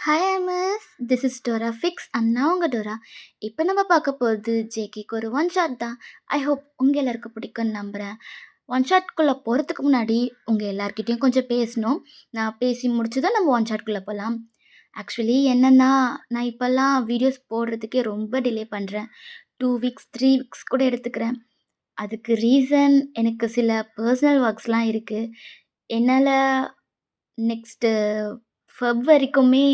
Hi miss, this is Dora fix and நான் உங்கள் Dora. இப்போ நம்ம பார்க்க போகிறது ஜேகேக்கு ஒரு ஒன் ஷாட் தான். ஐ ஹோப் உங்கள் எல்லாருக்கும் பிடிக்கும்னு நம்புகிறேன். ஒன் ஷாட்குள்ளே போகிறதுக்கு முன்னாடி உங்கள் எல்லார்கிட்டேயும் கொஞ்சம் பேசணும். நான் பேசி முடிச்சதும் நம்ம ஒன் ஷாட்குள்ளே போகலாம். ஆக்சுவலி என்னென்னா, நான் இப்போல்லாம் வீடியோஸ் போடுறதுக்கே ரொம்ப டிலே பண்ணுறேன். 2 வீக்ஸ் 3 வீக்ஸ் கூட எடுத்துக்கிறேன். அதுக்கு ரீசன் எனக்கு சில பர்சனல் ஒர்க்ஸ்லாம் இருக்குது. என்னால் நெக்ஸ்ட்டு வரைக்குமே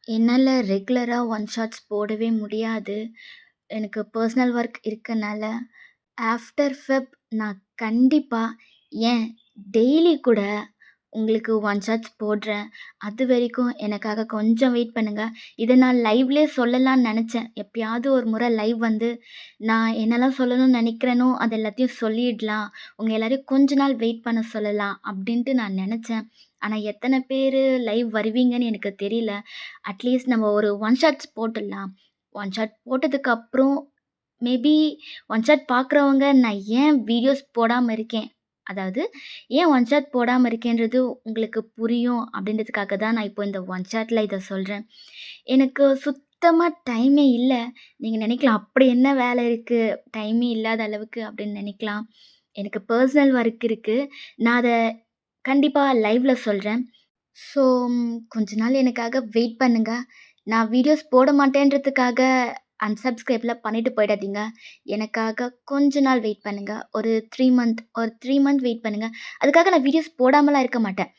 என்னால் ரெகுலராக ஒன் ஷாட்ஸ் போடவே முடியாது. எனக்கு பர்சனல் ஒர்க் இருக்கனால. ஆஃப்டர் நான் கண்டிப்பா ஏன் டெய்லி கூட உங்களுக்கு ஒன் ஷாட்ஸ் போடுறேன். அது வரைக்கும் எனக்காக கொஞ்சம் வெயிட் பண்ணுங்க. இத நான் லைவ்லயே சொல்லலாம்னு நெனச்சேன். எப்பயாவது ஒரு முறை லைவ் வந்து நான் என்னலாம் சொல்லணும்னு நெனைக்கிறேனோ, அது எல்லாத்தையும் சொல்லிடலாம். உங்க எல்லாரையும் கொஞ்ச நாள் வெயிட் பண்ண சொல்லலாம் அப்டின்ட்டு நான் நெனச்சேன். ஆனா எத்தன பேரு லைவ் வருவீங்கன்னு எனக்கு தெரியல. அட்லீஸ்ட் நம்ம ஒரு ஒன் ஷாட்ஸ் போட்டுடலாம். ஒன் ஷாட் போட்டதுக்கு அப்புறம் மேபி ஒன் ஷாட் பார்க்குறவங்க நான் ஏன் வீடியோஸ் போடாம இருக்கேன், அதாவது ஏன் ஒன் ஷாட் போடாம இருக்கேன்றது உங்களுக்கு புரியும் அப்படின்றதுக்காக தான் நான் இப்போ இந்த ஒன் ஷாட்ல இத சொல்றேன். எனக்கு சுத்தமா டைமே இல்ல. நீங்க நினைக்கலாம், "அப்படி என்ன வேலை இருக்கு? டைமே இல்லாத அளவுக்கு" அப்படின்னு நினைக்கலாம். எனக்கு பர்சனல் ஒர்க் இருக்கு. நான் அத கண்டிப்பா லைவ்ல சொல்றேன். ஸோ கொஞ்ச நாள் எனக்காக வெயிட் பண்ணுங்க. நான் வீடியோஸ் போட மாட்டேன்றதுக்காக அன்சப்ஸ்கிரைப்லாம் பண்ணிட்டு போயிடாதீங்க. எனக்காக கொஞ்ச நாள் வெயிட் பண்ணுங்க. ஒரு 3 மந்த் வெயிட் பண்ணுங்க. அதுக்காக நான் வீடியோஸ் போடாமலாம் இருக்க மாட்டேன்.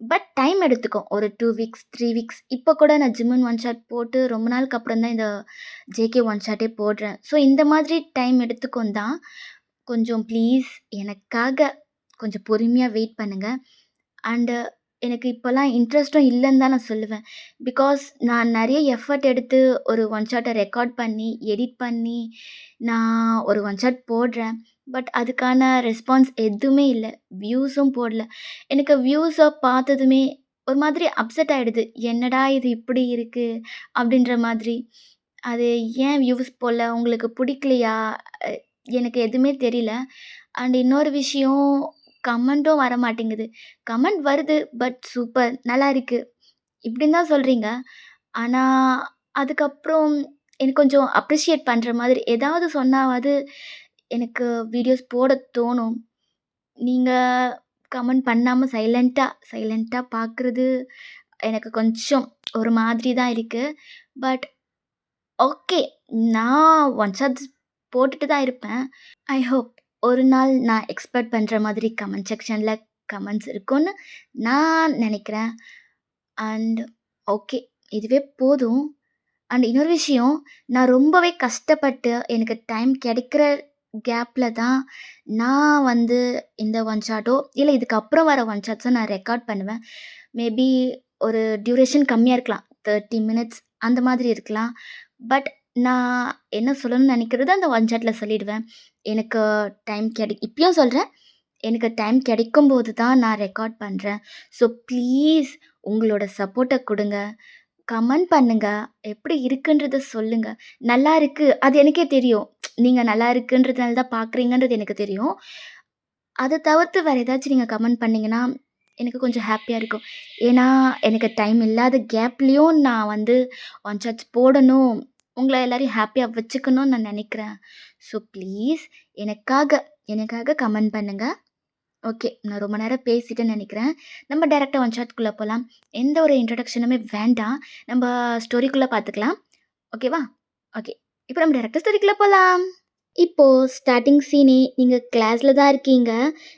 பட் டைம் எடுத்துக்கும். ஒரு 2 வீக்ஸ், 3 வீக்ஸ். இப்போ கூட நான் ஜிம்முன் ஒன் ஷாட் போட்டு ரொம்ப நாளுக்கு அப்புறம் தான் இந்த ஜேகே ஒன் ஷாட்டே போடுறேன். ஸோ இந்த மாதிரி டைம் எடுத்துக்கும் தான். கொஞ்சம் ப்ளீஸ் எனக்காக கொஞ்சம் பொறுமையா வெயிட் பண்ணுங்க. அண்டு எனக்கு இப்போலாம் இன்ட்ரெஸ்ட்டும் இல்லன்னு தான் நான் சொல்லுவேன். பிகாஸ் நான் நெறைய எஃபர்ட் எடுத்து ஒரு ஒன் ஷாட்ட ரெக்கார்ட் பண்ணி, எடிட் பண்ணி, நான் ஒரு ஒன் ஷாட் போடுறேன். பட் அதுக்கான ரெஸ்பான்ஸ் எதுவுமே இல்ல. வியூஸும் போடல. எனக்கு வியூஸ பார்த்ததுமே ஒரு மாதிரி அப்செட் ஆயிடுது. "என்னடா இது இப்படி இருக்கு?" அப்படின்ற மாதிரி. அது ஏன் வியூஸ் போடல? உங்களுக்கு பிடிக்கலையா? அ எனக்கு எதுவுமே தெரியல. அண்ட் இன்னொரு விஷயம், கமெண்ட்டும் வரமாட்டேங்குது. கமெண்ட் வருது, பட் சூப்பர், நல்லா இருக்கு. இப்படின்னு தான் சொல்றீங்க. ஆனா, அதுக்கப்புறம் எனக்கு கொஞ்சம் அப்ரிஷியேட் பண்ற மாதிரி ஏதாவது சொன்னாவாது எனக்கு வீடியோஸ் போட தோணும். நீங்க கமெண்ட் பண்ணாம சைலன்ட்டா பார்க்குறது எனக்கு கொஞ்சம் ஒரு மாதிரி தான் இருக்கு. But okay. நான் ஒன் ஷாட்ஸ் போட்டுட்டு தான் இருப்பேன். ஐ ஹோப் ஒரு நாள் நான் எக்ஸ்பெக்ட் பண்ற மாதிரி கமெண்ட் செக்ஷன்ல கமெண்ட்ஸ் இருக்கும்னு நான் நெனைக்கிறேன். And okay. இதுவே போதும். அண்ட் இன்னொரு விஷயம், நான் ரொம்பவே கஷ்டப்பட்டு எனக்கு டைம் கிடைக்கிற கேப்ல தான் நான் வந்து இந்த ஒன் ஷாட்டோ, இல்ல இதுக்கப்புறம் வர ஒன் ஷாட்ஸோ நான் ரெக்கார்ட் பண்ணுவேன். மேபி ஒரு டியூரேஷன் கம்மியா இருக்கலாம். 30 மினிட்ஸ் அந்த மாதிரி இருக்கலாம். பட் நான் என்ன சொல்லணும்னு நெனைக்கிறதோ அந்த ஒன் ஷாட்ல சொல்லிடுவேன். எனக்கு இப்பயும் சொல்றேன். எனக்கு டைம் கிடைக்கும்போது தான் நான் ரெக்கார்ட் பண்றேன். ஸோ ப்ளீஸ் உங்களோட சப்போர்ட்ட குடுங்க. கமெண்ட் பண்ணுங்க. எப்படி இருக்குன்றத சொல்லுங்க. நல்லா இருக்கு. அது எனக்கே தெரியும். நீங்க நல்லா இருக்குன்றதுனால தான் பார்க்குறீங்கன்றது எனக்கு தெரியும். அத தவிர்த்து வேற ஏதாச்சும் நீங்க கமெண்ட் பண்ணீங்கன்னா, எனக்கு கொஞ்சம் ஹேப்பியா இருக்கும். ஏன்னா, எனக்கு டைம் இல்லாத கேப்லயும் நான் வந்து ஒன் ஷாட்ஸ் போடணும். உங்கள எல்லாரையும் ஹேப்பியா வச்சுக்கணும்னு நான் நெனைக்கிறேன். ஸோ ப்ளீஸ் எனக்காக எனக்காக கமெண்ட் பண்ணுங்க. ஓகே. நான் ரொம்ப நேரம் பேசிட்டேன்னு நெனைக்கிறேன். நம்ம டைரக்ட்டா ஒன் ஷாட்குள்ள போலாம். எந்த ஒரு இன்ட்ரோடக்ஷனுமே வேண்டாம். நம்ப ஸ்டோரிக்குள்ள பார்த்துக்கலாம். ஓகேவா? ஓகே. இப்போ நம்ம டைரக்ட்டா ஸ்டோரிக்குள்ள போலாம். இப்போ ஸ்டார்ட்டிங் சீனே நீங்க கிளாஸ்ல தான் இருக்கீங்க.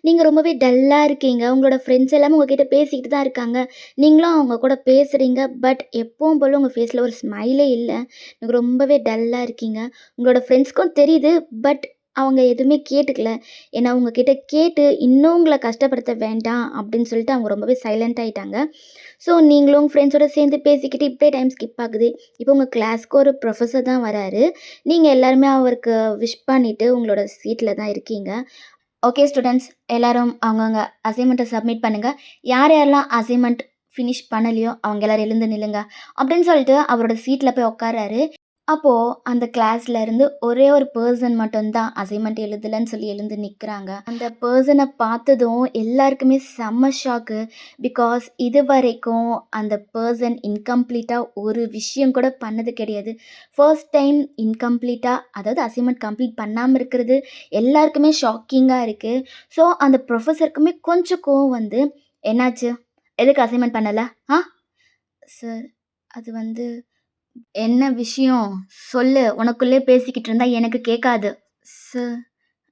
நீங்க ரொம்பவே டல்லா இருக்கீங்க. உங்களோட ஃப்ரெண்ட்ஸ் எல்லாமே உங்ககிட்ட பேசிக்கிட்டு தான் இருக்காங்க. நீங்களும் அவங்க கூட பேசுறீங்க. பட் எப்பவும் போல உங்க ஃபேஸ்ல ஒரு ஸ்மைலே இல்ல. நீங்க ரொம்பவே டல்லா இருக்கீங்க. உங்களோட ஃப்ரெண்ட்ஸ்க்கும் தெரியுது. பட் அவங்க எதுவுமே கேட்டுக்கல. ஏன்னா உங்ககிட்ட கேட்டு இன்னும் உங்கள கஷ்டப்படுத்த வேண்டாம் அப்படின்னு சொல்லிட்டு அவங்க ரொம்பவே சைலண்ட் ஆயிட்டாங்க. ஸோ நீங்களும் உங்க ஃப்ரெண்ட்ஸோட சேர்ந்து பேசிக்கிட்டு இப்படியே டைம் ஸ்கிப் ஆகுது. இப்போ உங்க கிளாஸ்க்கு ஒரு ப்ரொஃபசர் தான் வராரு. நீங்க எல்லாருமே அவருக்கு விஷ் பண்ணிட்டு உங்களோட சீட்ல தான் இருக்கீங்க. ஓகே ஸ்டூடண்ட்ஸ், எல்லாரும் அவங்கவங்க அசைன்மெண்ட்டை சப்மிட் பண்ணுங்க. யார் யாரெல்லாம் அசைன்மெண்ட் ஃபினிஷ் பண்ணலையோ அவங்க எல்லாரும் எழுந்து நில்லுங்க அப்படின்னு சொல்லிட்டு அவரோட சீட்ல போய் உட்கார்றாரு. அப்போ அந்த கிளாஸ்ல இருந்து ஒரே ஒரு பெர்சன் மட்டும் தான் அசைன்மெண்ட் எழுதலன்னு சொல்லி எழுந்து நிக்கிறாங்க. அந்த பெர்சன பார்த்ததும் எல்லாருக்குமே செம்ம ஷாக்கு. பிகாஸ் இதுவரைக்கும் அந்த பெர்சன் இன்கம்ப்ளீட்டா ஒரு விஷயம் கூட பண்ணது கிடையாது. ஃபர்ஸ்ட் டைம் இன்கம்ப்ளீட்டா அதாவது அசைன்மெண்ட் கம்ப்ளீட் பண்ணாம இருக்கிறது எல்லாருக்குமே ஷாக்கிங்கா இருக்கு. ஸோ அந்த ப்ரொஃபஸருக்குமே கொஞ்சம் கோவம் வந்து, "என்னாச்சு? எதுக்கு அசைன்மெண்ட் பண்ணல? ஆ? சார் அது வந்து" "என்ன விஷயம்? சொல்லு. உனக்குள்ளயே பேசிக்கிட்டு இருந்தா எனக்கு கேட்காது." "சார்,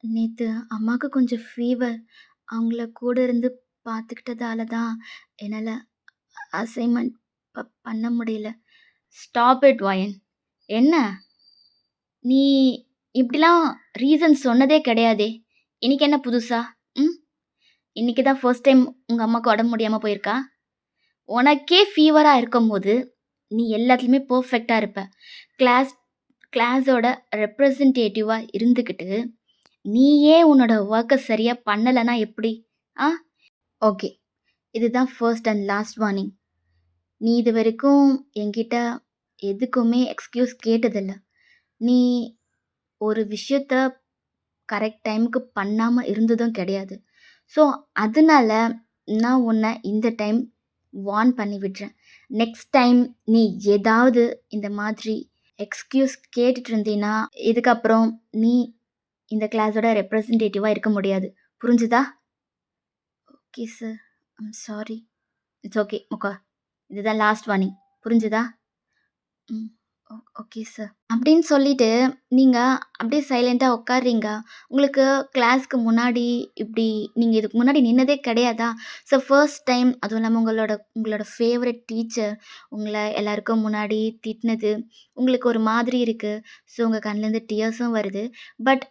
நேத்து அம்மாக்கு கொஞ்சம் ஃபீவர். அவங்கள கூட இருந்து பார்த்துக்கிட்டதால தான் என்னால அசைன்மெண்ட் பண்ண முடியல." "ஸ்டாப் இட் வயன். என்ன? நீ இப்படிலாம் ரீசன் சொன்னதே கிடையாதே! இன்னைக்கு என்ன புதுசா? ம்? இன்னைக்கு தான் ஃபர்ஸ்ட் டைம் உங்க அம்மாக்கு உடம்பு முடியாம போயிருக்கா? உனக்கே ஃபீவரா இருக்கும்போது, நீ எல்லாத்துலயுமே பெர்ஃபெக்ட்டா இருப்ப. கிளாஸ் கிளாஸோட ரெப்ரசன்டேட்டிவா இருந்துக்கிட்டு, நீயே உன்னோட வொர்க்க சரியா பண்ணலன்னா எப்படி? ஆ? ஓகே. இதுதான் ஃபர்ஸ்ட் அண்ட் லாஸ்ட் வார்னிங். நீ இதுவரைக்கும் என்கிட்ட எதுக்குமே எக்ஸ்கியூஸ் கேட்டதில்ல. நீ ஒரு விஷயத்த கரெக்ட் டைமுக்கு பண்ணாம இருந்ததும் கிடையாது. ஸோ, அதனால நான் உன்ன இந்த டைம் வார்ன் பண்ணி விடுறேன். நெக்ஸ்ட் டைம் நீ ஏதாவது இந்த மாதிரி எக்ஸ்கியூஸ் கேட்டுட்டு இருந்தீன்னா, இதுக்கப்புறம் நீ இந்த கிளாஸோட ரெப்ரசன்டேட்டிவா இருக்க முடியாது. புரிஞ்சுதா? Okay sir. I'm sorry. It's okay. உட்கார். இதுதான் லாஸ்ட் வார்னிங். புரிஞ்சுதா? ம். Okay sir. அப்படின்னு சொல்லிட்டு, நீங்க அப்படியே சைலன்ட்டா உட்கார்றீங்க. உங்களுக்கு கிளாஸ்க்கு முன்னாடி இப்படி நீங்க இதுக்கு முன்னாடி நின்னதே கிடையாதா? ஸோ ஃபர்ஸ்ட் டைம் அதுவும் இல்லாம உங்களோட உங்களோட ஃபேவரைட் டீச்சர் உங்கள எல்லாருக்கும் முன்னாடி திட்டினது, உங்களுக்கு ஒரு மாதிரி இருக்கு. ஸோ உங்க கண்லேருந்து டியர்ஸும் வருது. பட்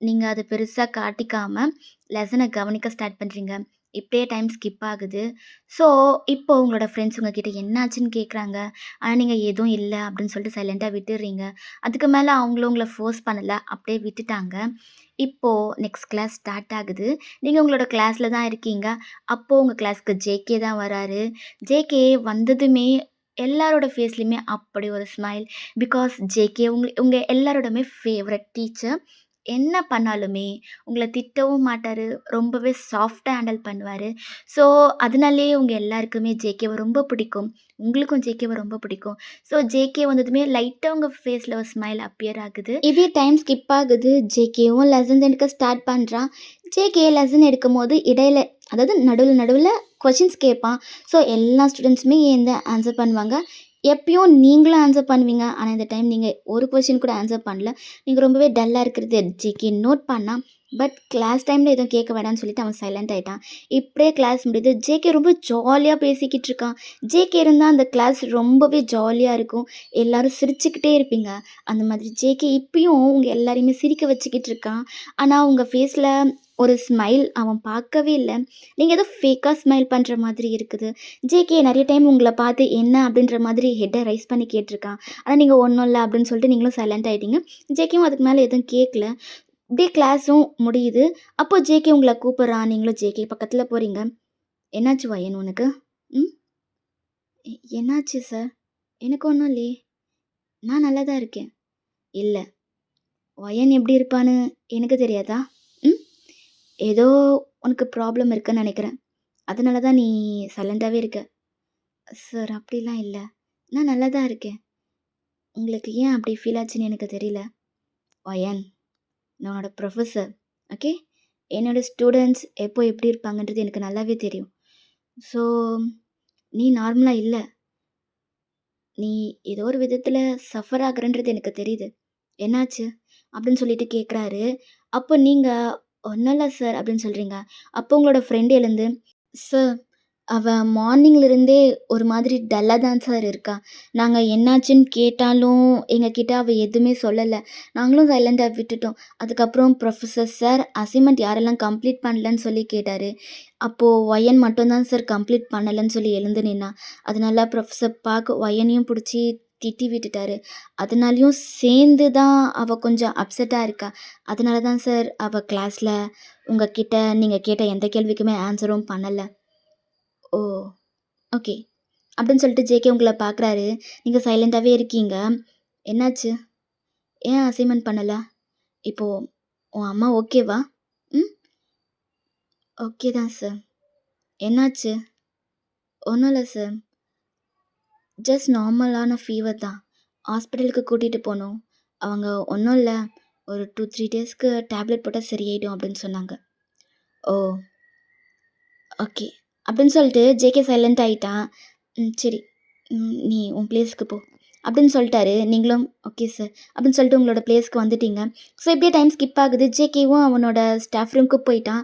நீங்க அத பெருசா காட்டிக்காம, லெசன கவனிக்க ஸ்டார்ட் பண்றீங்க. இப்படியே டைம் ஸ்கிப் ஆகுது. ஸோ, இப்போ உங்களோட ஃப்ரெண்ட்ஸ் உங்ககிட்ட என்னாச்சுன்னு கேட்குறாங்க. ஆனா, நீங்க எதுவும் இல்ல அப்படின்னு சொல்லிட்டு சைலன்ட்டா விட்டுர்றீங்க. அதுக்கு மேல அவங்களும் உங்கள ஃபோர்ஸ் பண்ணல. அப்படியே விட்டுட்டாங்க. இப்போ நெக்ஸ்ட் கிளாஸ் ஸ்டார்ட் ஆகுது. நீங்க உங்களோட கிளாஸ்ல தான் இருக்கீங்க. அப்போ உங்க கிளாஸ்க்கு ஜேகே தான் வராரு. ஜேகே வந்ததுமே எல்லாரோட ஃபேஸ்லயுமே அப்படி ஒரு ஸ்மைல். பிகாஸ் ஜேகே உங்க எல்லாரோடுமே ஃபேவரைட் டீச்சர். என்ன பண்ணாலுமே உங்கள திட்டவும் மாட்டாரு. ரொம்பவே சாஃப்ட்டா ஹேண்டில் பண்ணுவாரு. ஸோ, அதனாலேயே உங்க எல்லாருக்குமே ஜேகேவ ரொம்ப பிடிக்கும். உங்களுக்கும் ஜேகேவ ரொம்ப பிடிக்கும். ஸோ, ஜேகே வந்ததுமே லைட்டா உங்க ஃபேஸ்ல ஒரு ஸ்மைல் அப்பியர் ஆகுது. இப்படியே டைம் ஸ்கிப் ஆகுது. ஜேகேவும் லெசன்ஸ் எடுக்க ஸ்டார்ட் பண்றான். ஜேகே லெசன் எடுக்கும்போது இடையில அதாவது நடுவுல நடுவுல கொஸ்டின்ஸ் கேட்பான். ஸோ, எல்லா ஸ்டூடெண்ட்ஸுமே எழ்ந்து ஆன்சர் பண்ணுவாங்க. எப்பயும் நீங்களும் ஆன்சர் பண்ணுவீங்க. ஆனா, இந்த டைம் நீங்க ஒரு கொஸ்டின் கூட ஆன்சர் பண்ணல. நீங்க ரொம்பவே டல்லா இருக்கிறது ஜேகே நோட் பண்ணான். பட் கிளாஸ் டைம்ல எதுவும் கேட்க வேணாம்னு சொல்லிட்டு அவன் சைலண்ட் ஆயிட்டான். இப்படியே கிளாஸ் முடியுது. ஜேகே ரொம்ப ஜாலியா பேசிக்கிட்டு இருக்கான். ஜேகே இருந்தா அந்த கிளாஸ் ரொம்பவே ஜாலியா இருக்கும். எல்லாரும் சிரிச்சுக்கிட்டே இருப்பீங்க. அந்த மாதிரி ஜேகே இப்பயும் உங்க எல்லாரையுமே சிரிக்க வச்சுக்கிட்டு இருக்கான். ஆனா, உங்க ஃபேஸ்ல ஒரு ஸ்மைல் அவன் பார்க்கவே இல்ல. நீங்க ஏதோ ஃபேக்கா ஸ்மைல் பண்ற மாதிரி இருக்குது. ஜேகே நெறைய டைம் உங்கள பார்த்து என்ன அப்படின்ற மாதிரி ஹெட்ட ரைஸ் பண்ணி கேட்டுருக்கான். ஆனா, நீங்க ஒண்ணும் இல்ல அப்படின்னு சொல்லிட்டு நீங்களும் சைலண்ட் ஆயிட்டீங்க. ஜேகேவும் அதுக்கு மேல எதுவும் கேட்கல. இப்படியே கிளாஸும் முடியுது. அப்போ ஜேகே உங்கள கூப்பிடுறான். நீங்களும் ஜேகே பக்கத்துல போறீங்க. "என்னாச்சு வயன் உனக்கு? ம். என்னாச்சு சார்? எனக்கு ஒண்ணும் இல்லையே. நான் நல்லா தான் இருக்கேன்." "இல்ல. வயன் எப்படி இருப்பான்னு எனக்கு தெரியாதா? ம். ஏதோ உனக்கு ப்ராப்ளம் இருக்குன்னு நெனைக்கிறேன். அதனால தான் நீ சைலண்டாவே இருக்க." "சார் அப்படிலாம் இல்ல. நான் நல்லா தான் இருக்கேன். உங்களுக்கு ஏன் அப்படி ஃபீல் ஆச்சுன்னு எனக்கு தெரியல." "வயன், நான் உன்னோட ப்ரொஃபசர். ஓகே? என்னோட ஸ்டூடண்ட்ஸ் எப்போ எப்படி இருப்பாங்கன்றது எனக்கு நல்லாவே தெரியும். ஸோ, நீ நார்மலா இல்ல. நீ ஏதோ ஒரு விதத்துல சஃபர் ஆகுறன்றது எனக்கு தெரியுது. என்னாச்சு?" அப்படின்னு சொல்லிட்டு கேட்குறாரு. அப்போ நீங்க "ஒண்ணும் இல்ல சார்" அப்படின்னு சொல்றீங்க. அப்போ உங்களோட ஃப்ரெண்ட் எழுந்து, "சார், அவ மார்னிங்ல இருந்தே ஒரு மாதிரி டல்லா தான் சார் இருக்கா. நாங்க என்னாச்சுன்னு கேட்டாலும் எங்ககிட்ட அவ எதுவுமே சொல்லல. நாங்களும் சைலண்டா விட்டுட்டோம். அதுக்கப்புறம் ப்ரொஃபசர் சார் அசைன்மெண்ட் யாரெல்லாம் கம்ப்ளீட் பண்ணலன்னு சொல்லி கேட்டாரு. அப்போ ஒயன் மட்டும் தான் சார் கம்ப்ளீட் பண்ணலன்னு சொல்லி எழுந்து நின்னா. அதனால ப்ரொஃபசர் பார்க்க ஒயனையும் புடிச்சு திட்டி விட்டுட்டாரு. அதனாலயும் சேர்ந்து தான் அவ கொஞ்சம் அப்செட்டா இருக்கா. அதனால தான் சார் அவ கிளாஸ்ல உங்ககிட்ட நீங்க கேட்ட எந்த கேள்விக்குமே ஆன்ஸரும் பண்ணல." "ஓ! ஓகே." அப்படின்னு சொல்லிட்டு ஜேகே உங்கள பார்க்குறாரு. நீங்க சைலண்டாவே இருக்கீங்க. என்னாச்சு? ஏன் அசைன்மெண்ட் பண்ணல? இப்போ உன் அம்மா ஓகேவா? ம். ஓகே தான் சார். என்னாச்சு? ஒன்றும் இல்லை சார். ஜஸ்ட் நார்மலான ஃபீவர் தான். ஹாஸ்பிட்டலுக்கு கூட்டிகிட்டு போனோம். அவங்க ஒன்றும் இல்லை, ஒரு 2, 3 டேஸ்க்கு டேப்லெட் போட்டால் சரியாயிடும் அப்படின்னு சொன்னாங்க. ஓ! ஓகே. அப்படின்னு சொல்லிட்டு ஜேகே சைலண்ட் ஆயிட்டான். சரி. நீ உன் பிளேஸ்க்கு போ அப்படின்னு சொல்லிட்டாரு. நீங்களும் ஓகே சார் அப்படின்னு சொல்லிட்டு உங்களோட பிளேஸ்க்கு வந்துட்டீங்க. ஸோ இப்படியே டைம் ஸ்கிப் ஆகுது. ஜேகேவும் அவனோட ஸ்டாஃப் ரூம்க்கு போயிட்டான்.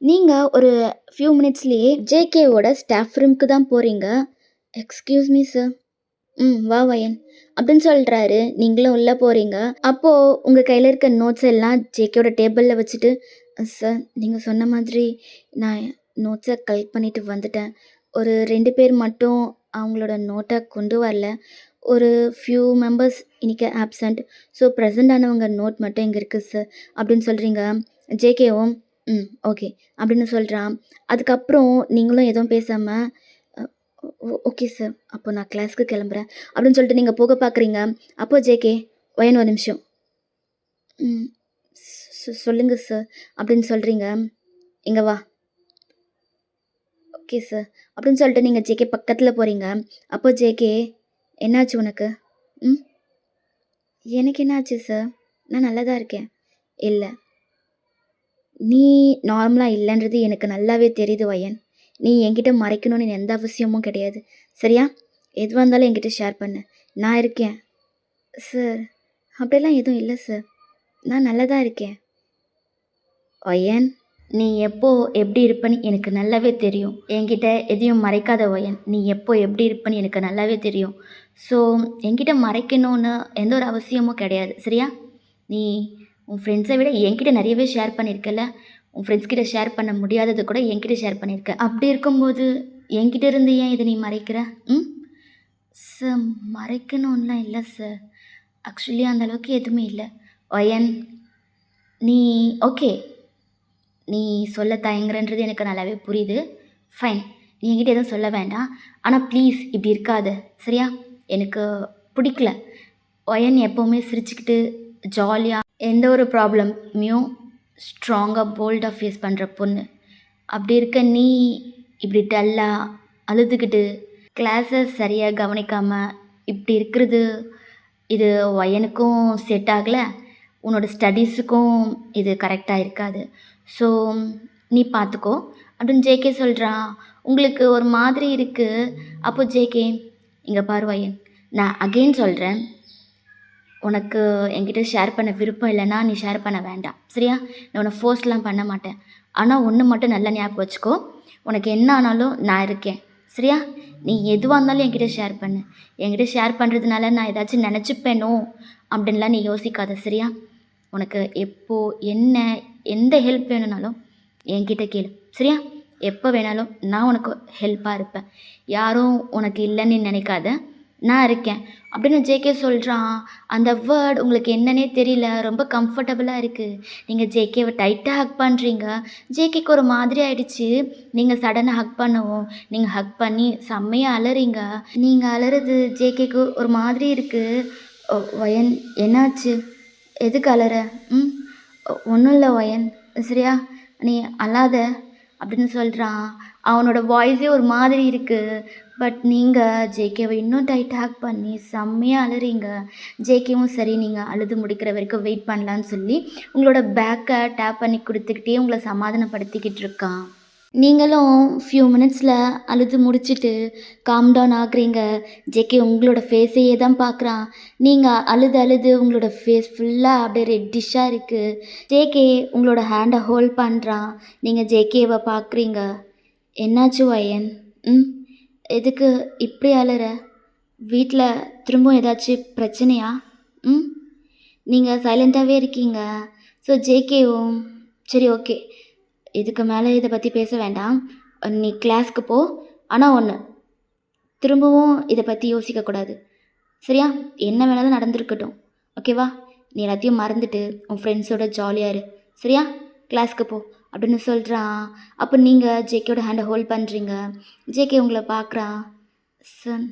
நீங்கள் ஒரு ஃபியூ மினிட்ஸ்லேயே ஜேகேவோட ஸ்டாஃப் ரூம்க்கு தான் போகிறீங்க. Excuse me sir. வா வயன் அப்படின்னு சொல்கிறாரு. நீங்களும் உள்ளே போகிறீங்க. அப்போது உங்கள் கையில் இருக்க நோட்ஸ் எல்லாம் ஜேகேயோட டேபிளில் வச்சுட்டு, சார் நீங்கள் சொன்ன மாதிரி நான் நோட்ஸை கலெக்ட் பண்ணிட்டு வந்துட்டேன். ஒரு 2 பேர் மட்டும் அவங்களோட நோட்டை கொண்டு வரல. ஒரு ஃபியூ மெம்பர்ஸ் இன்றைக்கி ஆப்சண்ட். ஸோ ப்ரெசென்ட் ஆனவங்க நோட் மட்டும் இங்கே இருக்குது சார் அப்படின்னு சொல்கிறீங்க. ஜேகேவும் ஓகே அப்படின்னு சொல்கிறான். அதுக்கப்புறம் நீங்களும் எதுவும் பேசாமல் ஓகே சார் அப்போ நான் கிளாஸ்க்கு கிளம்புறேன் அப்படின்னு சொல்லிட்டு நீங்கள் போக பார்க்குறீங்க. அப்போ ஜேகே வயன் ஒரு நிமிஷம். ம் சொல்லுங்கள் சார் அப்படின்னு சொல்கிறீங்க. இங்கே வா. ஓகே சார் அப்படின்னு சொல்லிட்டு நீங்கள் ஜேகே பக்கத்தில் போகிறீங்க. அப்போ ஜேகே என்னாச்சு உனக்கு? ம் எனக்கு என்னாச்சு சார்? நான் நல்லா தான் இருக்கேன். இல்லை, நீ நார்மலாக இல்லைன்றது எனக்கு நல்லாவே தெரியுது வயன். நீ என்கிட்ட மறைக்கணும்னு எந்த அவசியமும் கிடையாது. சரியா? எதுவாக இருந்தாலும் என்கிட்ட ஷேர் பண்ணு. நான் இருக்கேன். சார் அப்படிலாம் எதுவும் இல்லை சார். நான் நல்லா தான் இருக்கேன். வயன், நீ எப்போ எப்படி இருப்பேன்னு எனக்கு நல்லாவே தெரியும். என்கிட்ட எதையும் மறைக்காத வயன். நீ எப்போ எப்படி இருப்பேன்னு எனக்கு நல்லாவே தெரியும். ஸோ என்கிட்ட மறைக்கணும்னு எந்த ஒரு அவசியமும் கிடையாது. சரியா? நீ உன் ஃப்ரெண்ட்ஸை விட என்கிட்ட நிறையவே ஷேர் பண்ணியிருக்கல. உன் ஃப்ரெண்ட்ஸ் கிட்ட ஷேர் பண்ண முடியாதது கூட என்கிட்ட ஷேர் பண்ணியிருக்க. அப்படி இருக்கும்போது என்கிட்ட இருந்து ஏன் இதை நீ மறைக்கிற? சார் மறைக்கணும்லாம் இல்லை சார். ஆக்சுவலி அந்த அளவுக்கு எதுவுமே இல்லை. வயன், நீ ஓகே, நீ சொல்ல தயங்குறன்றது எனக்கு நல்லாவே புரியுது. ஃபைன், நீ என்கிட்ட எதுவும் சொல்ல வேண்டாம். ஆனால் ப்ளீஸ் இப்படி இருக்காத. சரியா? எனக்கு பிடிக்கல. வயன் எப்போவுமே சிரிச்சுக்கிட்டு ஜாலியாக எந்த ஒரு ப்ராப்ளமையும் ஸ்ட்ராங்காக போல்டாக ஃபேஸ் பண்ணுற பொண்ணு. அப்படி இருக்க நீ இப்படி டல்லாக அழுதுகிட்டு கிளாஸை சரியாக கவனிக்காமல் இப்படி இருக்கிறது, இது வயனுக்கும் செட் ஆகலை, உன்னோட ஸ்டடீஸுக்கும் இது கரெக்டாக இருக்காது. ஸோ நீ பார்த்துக்கோ அப்படின்னு ஜேகே சொல்கிறான். உங்களுக்கு ஒரு மாதிரி இருக்குது. அப்போ ஜேகே, இங்கே பாரு வயன், நான் அகெயின் சொல்கிறேன், உனக்கு என்கிட்ட ஷேர் பண்ண விருப்பம் இல்லைன்னா நீ ஷேர் பண்ண வேண்டாம். சரியா? நான் உன்னை ஃபோர்ஸ்லாம் பண்ண மாட்டேன். ஆனால் ஒன்று மட்டும் நல்லா ஞாபகம் வச்சுக்கோ, உனக்கு என்ன ஆனாலும் நான் இருக்கேன். சரியா? நீ எதுவாக இருந்தாலும் என்கிட்ட ஷேர் பண்ணு. என்கிட்ட ஷேர் பண்ணுறதுனால நான் ஏதாச்சும் நினச்சிப்பேனோ அப்படின்லாம் நீ யோசிக்காத. சரியா? உனக்கு எப்போது என்ன எந்த ஹெல்ப் வேணும்னாலும் என்கிட்ட கேளு. சரியா? எப்போ வேணாலும் நான் உனக்கு ஹெல்ப்பாக இருப்பேன். யாரும் உனக்கு இல்லைன்னு நினைக்காத, நான் இருக்கேன் அப்படின்னு ஜேகே சொல்கிறான். அந்த வேர்ட் உங்களுக்கு என்னன்னே தெரியல, ரொம்ப கம்ஃபர்டபுளாக இருக்குது. நீங்கள் ஜேகேவை டைட்டாக ஹக் பண்ணுறீங்க. ஜேகேக்கு ஒரு மாதிரி ஆயிடுச்சு. நீங்கள் சடனாக ஹக் பண்ணவும் நீங்கள் ஹக் பண்ணி செம்மையாக அலறீங்க. நீங்கள் அலறது ஜேகேக்கு ஒரு மாதிரி இருக்குது. வயன் என்னாச்சு? எதுக்கு அலற? ஒன்றும் இல்லை வயன். சரியா? நீ அழாத அப்படின்னு சொல்கிறான். அவனோட வாய்ஸே ஒரு மாதிரி இருக்குது. பட் நீங்கள் ஜேகேவை இன்னும் டைட் ஹேக் பண்ணி செம்மையாக அலறீங்க. ஜேகேவும் சரி நீங்கள் அழுது முடிக்கிற வரைக்கும் வெயிட் பண்ணலான்னு சொல்லி உங்களோட பேக்கை டேப் பண்ணி கொடுத்துக்கிட்டே உங்களை சமாதானப்படுத்திக்கிட்டு இருக்கான். நீங்களும் ஃபியூ மினிட்ஸில் அழுது முடிச்சுட்டு காம் டவுன் ஆகுறீங்க. ஜேகே உங்களோட ஃபேஸையே தான் பார்க்குறான். நீங்கள் அழுது அழுது உங்களோட ஃபேஸ் ஃபுல்லாக அப்படியே ரெட்டிஷாக இருக்குது. ஜேகே உங்களோட ஹேண்டை ஹோல்ட் பண்ணுறான். நீங்கள் ஜேகேவை பார்க்குறீங்க. என்னாச்சு வயன்? எதுக்கு இப்படி அழுற? வீட்டில் திரும்பவும் ஏதாச்சும் பிரச்சனையா? நீங்கள் சைலண்ட்டாகவே இருக்கீங்க. ஸோ ஜேகேவும் சரி ஓகே, இதுக்கு மேலே இதை பற்றி பேச வேண்டாம். நீ கிளாஸ்க்கு போ. ஆனால் ஒன்று, திரும்பவும் இதை பற்றி யோசிக்கக்கூடாது. சரியா? என்ன வேணாலும் நடந்துருக்கட்டும். ஓகேவா? நீ எல்லாத்தையும் மறந்துட்டு உன் ஃப்ரெண்ட்ஸோட ஜாலியாக இரு. சரியா? கிளாஸ்க்கு போ அப்படின்னு சொல்கிறான். அப்போ நீங்கள் ஜேகேயோட ஹேண்டை ஹோல்ட் பண்ணுறீங்க. ஜேகே உங்களை பார்க்குறான். சன்,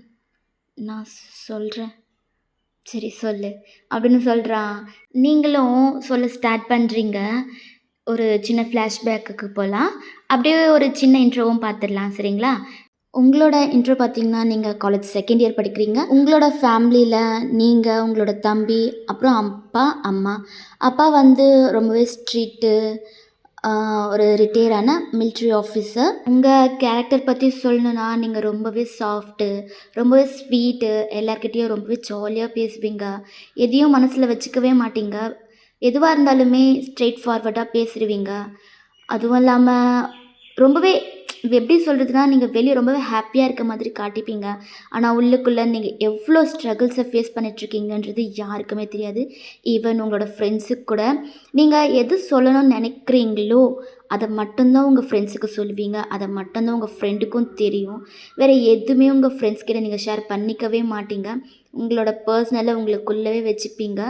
நான் சொல்கிறேன். சரி சொல்லு அப்படின்னு சொல்றான். நீங்களும் சொல்ல ஸ்டார்ட் பண்றீங்க. ஒரு சின்ன ஃப்ளாஷ்பேக்குக்கு போலாம். அப்படியே ஒரு சின்ன இன்ட்ரோவும் பார்த்துடலாம் சரிங்களா? உங்களோட இன்ட்ரோ பார்த்தீங்கன்னா, நீங்க காலேஜ் செகண்ட் இயர் படிக்கிறீங்க. உங்களோட ஃபேமிலியில நீங்க, உங்களோட தம்பி, அப்புறம் அப்பா, அம்மா. அப்பா வந்து ரொம்பவே ஸ்ட்ரிக்ட்டு. ஆ ஒரு ரிட்டயர் ஆன மிலிட்ரி ஆஃபீஸர். உங்க கேரக்டர் பத்தி சொல்லணும்னா, நீங்க ரொம்பவே சாஃப்ட்டு, ரொம்பவே ஸ்வீட்டு, எல்லார்கிட்டயும் ரொம்பவே ஜாலியா பேசுவீங்க. எதையும் மனசுல வச்சுக்கவே மாட்டீங்க. எதுவா இருந்தாலுமே ஸ்ட்ரெய்ட் ஃபார்வர்டா பேசிருவீங்க. அதுவும் இல்லாம ரொம்பவே எப்படி சொல்றதுன்னா, நீங்க வெளிய ரொம்பவே ஹேப்பியா இருக்க மாதிரி காட்டிப்பீங்க. ஆனா உள்ளுக்குள்ள நீங்க எவ்ளோ ஸ்ட்ரகிள்ஸ ஃபேஸ் பண்ணிட்டுருக்கீங்கன்றது யாருக்குமே தெரியாது. ஈவன் உங்களோட ஃப்ரெண்ட்ஸுக்கு கூட. நீங்க எது சொல்லணும்னு நெனைக்கிறீங்களோ, அத மட்டும் தான் உங்க ஃப்ரெண்ட்ஸுக்கு சொல்லுவீங்க. அத மட்டும் தான் உங்க ஃப்ரெண்டுக்கும் தெரியும். வேற எதுவுமே உங்க ஃப்ரெண்ட்ஸ் கிட்ட நீங்க ஷேர் பண்ணிக்கவே மாட்டீங்க. உங்களோட பர்சனல உங்களுக்குள்ளவே வச்சுப்பீங்க.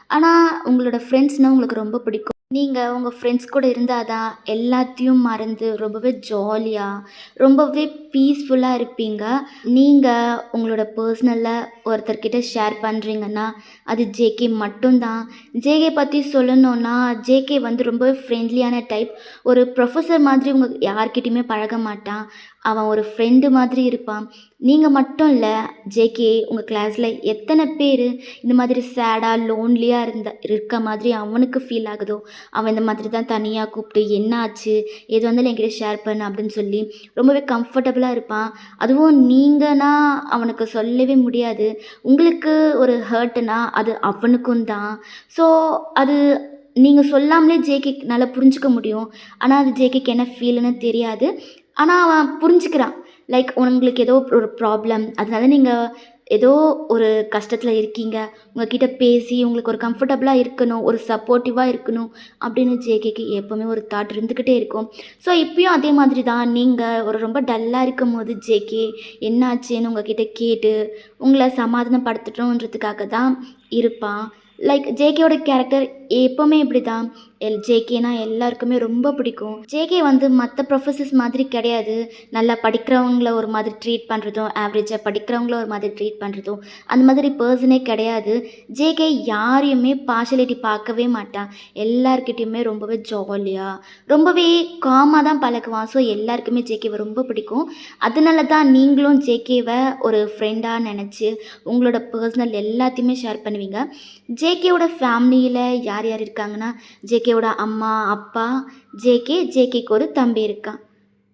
ஆனா உங்களோட ஃப்ரெண்ட்ஸ்னா உங்களுக்கு ரொம்ப பிடிக்கும். நீங்க உங்க ஃப்ரெண்ட்ஸ் கூட இருந்தா தான் எல்லாத்தையும் மறந்து ரொம்பவே ஜாலியா, ரொம்பவே பீஸ்ஃபுல்லா இருப்பீங்க. நீங்க உங்களோட பர்சனல ஒருத்தர்கிட்ட ஷேர் பண்றீங்கன்னா, அது ஜேகே மட்டும் தான். ஜேகே பத்தி சொல்லணும்னா, ஜேகே வந்து ரொம்பவே ஃப்ரெண்ட்லியான டைப். ஒரு ப்ரொஃபசர் மாதிரி உங்க யார்கிட்டயுமே பழக மாட்டான். அவன் ஒரு ஃப்ரெண்டு மாதிரி இருப்பான். நீங்க மட்டும் இல்ல, ஜேகே உங்க கிளாஸ்ல எத்தன பேரு இந்த மாதிரி சேடா, லோன்லியா இருக்க மாதிரி அவனுக்கு ஃபீல் ஆகுதோ, அவன் இந்த மாதிரி தான் தனியா கூப்பிட்டு, "என்ன ஆச்சு? எது வந்தாலும் என்கிட்ட ஷேர் பண்ணு" அப்படின்னு சொல்லி ரொம்பவே கம்ஃபர்டபுளா இருப்பான். அதுவும் நீங்கன்னா அவனுக்கு சொல்லவே முடியாது. உங்களுக்கு ஒரு ஹர்ட்டுனா அது அவனுக்கும் தான். ஸோ அது நீங்க சொல்லாமலே ஜேகேனால புரிஞ்சுக்க முடியும். ஆனா அது ஜேகேக்கு என்ன ஃபீல்ன்னு தெரியாது. ஆனா அவன் புரிஞ்சுக்கிறான். லைக் உங்களுக்கு ஏதோ ஒரு ப்ராப்ளம். அதனால நீங்க ஏதோ ஒரு கஷ்டத்தில இருக்கீங்க. உங்ககிட்ட பேசி உங்களுக்கு ஒரு கம்ஃபர்டபுளா இருக்கணும், ஒரு சப்போர்ட்டிவா இருக்கணும் அப்படின்னு ஜேகேக்கு எப்பவுமே ஒரு தாட் இருந்துக்கிட்டே இருக்கும். ஸோ இப்பயும் அதே மாதிரி தான். நீங்க ஒரு ரொம்ப டல்லா இருக்கும்போது ஜேகே என்னாச்சுன்னு உங்ககிட்ட கேட்டு, உங்கள சமாதானப்படுத்தணுன்றதுக்காக தான் இருப்பான். லைக் ஜேகேவோட கேரக்டர் எப்பவுமே இப்படிதான். ஜேகேனா எல்லாருக்குமே ரொம்ப பிடிக்கும். ஜேகே வந்து மத்த ப்ரொஃபசர்ஸ் மாதிரி கிடையாது. நல்லா படிக்கிறவங்கள ஒரு மாதிரி ட்ரீட் பண்ணுறதும், ஆவரேஜா படிக்கிறவங்கள ஒரு மாதிரி ட்ரீட் பண்ணுறதும், அந்த மாதிரி பெர்சனே கிடையாது. ஜேகே யாரையுமே பார்ஷியாலிட்டி பார்க்கவே மாட்டான். எல்லார்கிட்டயுமே ரொம்பவே ஜாலியா, ரொம்பவே காமா தான் பழகுவான். ஸோ எல்லாருக்குமே ஜேகேவ ரொம்ப பிடிக்கும். அதனால தான் நீங்களும் ஜேகேவ ஒரு ஃப்ரெண்டா நெனச்சு, உங்களோட பெர்சனல் எல்லாத்தையுமே ஷேர் பண்ணுவீங்க. ஜேகேவோட ஃபேமிலியில யார் யார் இருக்காங்கன்னா, ஜேகேவோட அம்மா, அப்பா, ஜேகேக்கு ஒரு தம்பி இருக்கான்.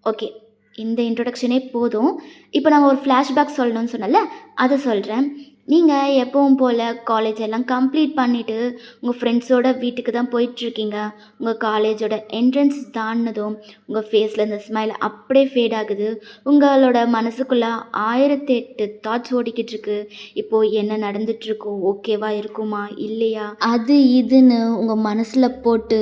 ஓகே. இந்த இன்ட்ரோடக்ஷனே போதும். இப்போ நான் ஒரு ஃப்ளாஷ்பேக் சொல்லணும்னு சொன்னேன்ல, அத சொல்றேன். நீங்க எப்பவும் போல காலேஜ் எல்லாம் கம்ப்ளீட் பண்ணிட்டு, உங்க ஃப்ரெண்ட்ஸோட வீட்டுக்கு தான் போயிட்டுருக்கீங்க. உங்க காலேஜோட என்ட்ரன்ஸ் தாண்டுனதும், உங்க ஃபேஸில் இந்த ஸ்மைல் அப்படியே ஃபேட் ஆகுது. உங்களோட மனசுக்குள்ள 1008 தாட்ஸ் ஓடிக்கிட்டு இருக்கு. இப்போ என்ன நடந்துட்டுருக்கும்? ஓகேவா இருக்குமா? இல்லையா? அது இதுன்னு உங்க மனசுல போட்டு